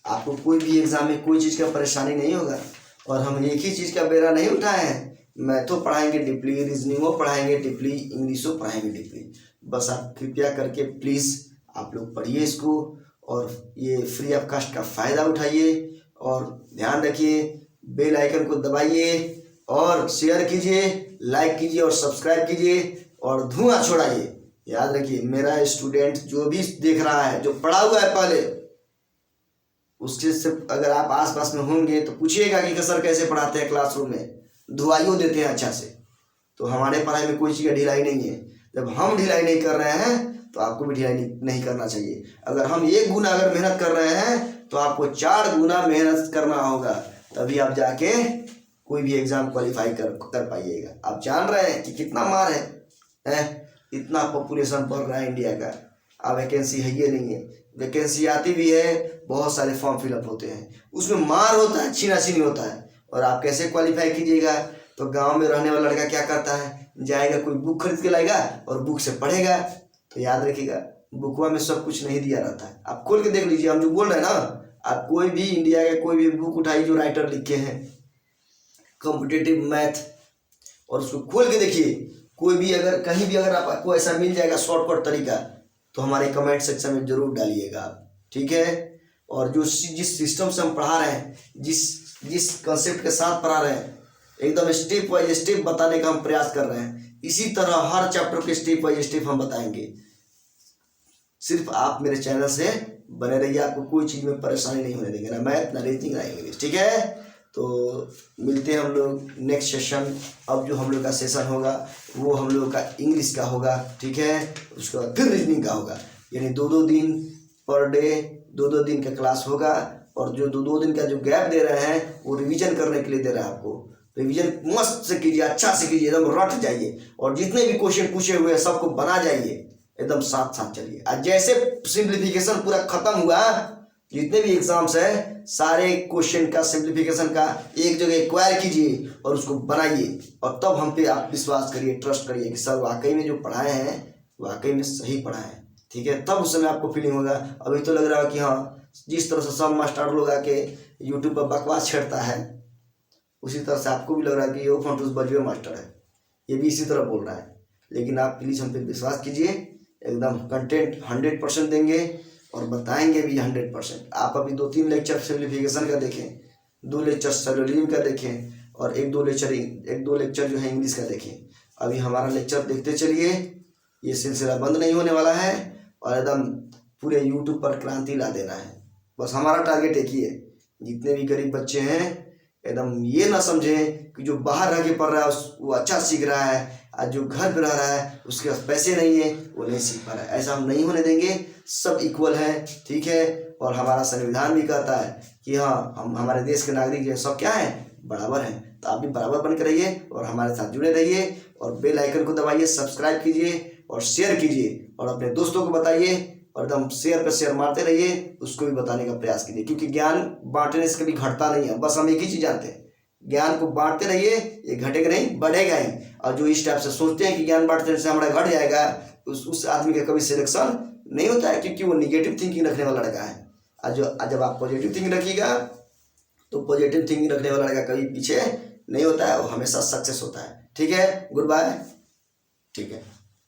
Speaker 1: आपको कोई भी एग्जाम में कोई चीज़ का परेशानी नहीं होगा। और हम एक ही चीज़ का बेरा नहीं उठाए हैं, मैथो पढ़ाएंगे डीपली, रीजनिंगो पढ़ाएंगे डीपली, इंग्लिशो पढ़ाएंगे डीपली। बस आप कृपया करके प्लीज़ आप लोग पढ़िए इसको और ये फ्री ऑफ कास्ट का फ़ायदा उठाइए। और ध्यान रखिए बेल आइकन को दबाइए और शेयर कीजिए, लाइक कीजिए और सब्सक्राइब कीजिए। और धुआं छोड़ाइए। याद रखिए, मेरा स्टूडेंट जो भी देख रहा है, जो पढ़ा हुआ है पहले, उसके से अगर आप आसपास में होंगे तो पूछिएगा कि सर कैसे पढ़ाते हैं क्लासरूम में, धुआइयों देते हैं अच्छा से। तो हमारे पढ़ाई में कोई चीज़ का ढिलाई नहीं है। जब हम ढिलाई नहीं कर रहे हैं तो आपको भी ढिलाई नहीं करना चाहिए। अगर हम 1 गुना अगर मेहनत कर रहे हैं तो आपको 4 गुना मेहनत करना होगा, तभी आप जाके कोई भी एग्ज़ाम क्वालिफाई कर पाइएगा। आप जान रहे हैं कि कितना मार है? इतना पॉपुलेशन बढ़ रहा है इंडिया का, अब वैकेंसी है ये नहीं है। वैकेंसी आती भी है, बहुत सारे फॉर्म फिलअप होते हैं, उसमें मार होता है, छीना छीनी होता है। और आप कैसे क्वालिफाई कीजिएगा? तो गांव में रहने वाला लड़का क्या करता है, जाएगा कोई बुक खरीद के लाएगा और बुक से पढ़ेगा। तो याद रखिएगा, बुकवा में सब कुछ नहीं दिया रहता है। आप खोल के देख लीजिए, हम जो बोल रहे हैं ना, आप कोई भी इंडिया के कोई भी बुक उठाइए जो राइटर लिखे हैं कॉम्पिटिटिव मैथ, और उसको खोल के देखिए। कोई भी अगर कहीं भी अगर आपको ऐसा मिल जाएगा शॉर्टकट तरीका, तो हमारे कमेंट सेक्शन में जरूर डालिएगा आप, ठीक है। और जो जिस सिस्टम से हम पढ़ा रहे हैं, जिस कंसेप्ट के साथ पढ़ा रहे हैं, एकदम स्टेप बाय स्टेप बताने का हम प्रयास कर रहे हैं। इसी तरह हर चैप्टर के स्टेप बाय स्टेप हम बताएंगे। सिर्फ आप मेरे चैनल से बने रहिए, आपको कोई चीज़ में परेशानी नहीं होने देंगे, ना मैथ, ना रीजनिंग, ना इंग्लिश, ठीक है। तो मिलते हैं हम लोग नेक्स्ट सेशन। अब जो हम लोग का सेशन होगा वो हम लोग का इंग्लिश का होगा, ठीक है। उसके बाद फिर रीजनिंग का होगा, यानी 2-2 दिन पर डे, 2-2 दिन का क्लास होगा। और जो 2-2 दिन का जो गैप दे रहे हैं वो रिवीजन करने के लिए दे रहे हैं आपको। रिवीजन मस्त से कीजिए, अच्छा से कीजिए, एकदम रट जाइए। और जितने भी क्वेश्चन पूछे हुए हैं सबको बना जाइए, एकदम साथ साथ चलिए। आज जैसे सिंप्लीफिकेशन पूरा खत्म हुआ, जितने भी एग्जाम्स है सारे क्वेश्चन का सिंप्लीफिकेशन का एक जगह एक्वायर कीजिए और उसको बनाइए। और तब हम पे आप विश्वास करिए, ट्रस्ट करिए कि सर वाकई में जो पढ़ाए हैं वाकई में सही पढ़ाए हैं, ठीक है। तब उस समय आपको फीलिंग होगा। अभी तो लग रहा है कि हाँ, जिस तरह से सब मास्टर लोग आके यूट्यूब पर बकवास छेड़ता है, उसी तरह से आपको भी लग रहा है कि ये फंटूस बजवे मास्टर है, ये भी इसी तरह बोल रहा है। लेकिन आप प्लीज़ हम पे विश्वास कीजिए, एकदम कंटेंट 100% देंगे और बताएंगे भी 100%। आप अभी 2-3 लेक्चर सिंप्लीफिकेशन का देखें, 2 लेक्चर सैलोलियन का देखें, और 1-2 लेक्चर जो है इंग्लिश का देखें। अभी हमारा लेक्चर देखते चलिए, ये सिलसिला बंद नहीं होने वाला है और एकदम पूरे यूट्यूब पर क्रांति ला देना है। बस हमारा टारगेट एक ही है, जितने भी गरीब बच्चे हैं एकदम ये ना समझें कि जो बाहर रह के पढ़ रहा है वो अच्छा सीख रहा है, और जो घर पे रह रहा है उसके पास पैसे नहीं है वो नहीं सीख पा रहा है। ऐसा हम नहीं होने देंगे, सब इक्वल है, ठीक है। और हमारा संविधान भी कहता है कि हाँ, हम हमारे देश के नागरिक जो सब क्या हैं, बराबर हैं। तो आप भी बराबर बन के रहिए और हमारे साथ जुड़े रहिए और बेल आइकन को दबाइए, सब्सक्राइब कीजिए और शेयर कीजिए और अपने दोस्तों को बताइए। और एकदम शेयर पे शेयर मारते रहिए, उसको भी बताने का प्रयास कीजिए, क्योंकि ज्ञान बांटने से कभी घटता नहीं है। बस हम एक ही चीज़ जानते हैं, ज्ञान को बांटते रहिए, ये घटेगा नहीं, बढ़ेगा ही। और जो इस टाइप से सोचते हैं कि ज्ञान बांटने से हमारा घट जाएगा, उस आदमी का कभी सिलेक्शन नहीं होता है, क्योंकि वो निगेटिव थिंकिंग रखने वाला लड़का है। और जब आप पॉजिटिव थिंकिंग रखिएगा तो पॉजिटिव थिंकिंग रखने वाला लड़का कभी पीछे नहीं होता है, वो हमेशा सक्सेस होता है, ठीक है। गुड बाय, ठीक है।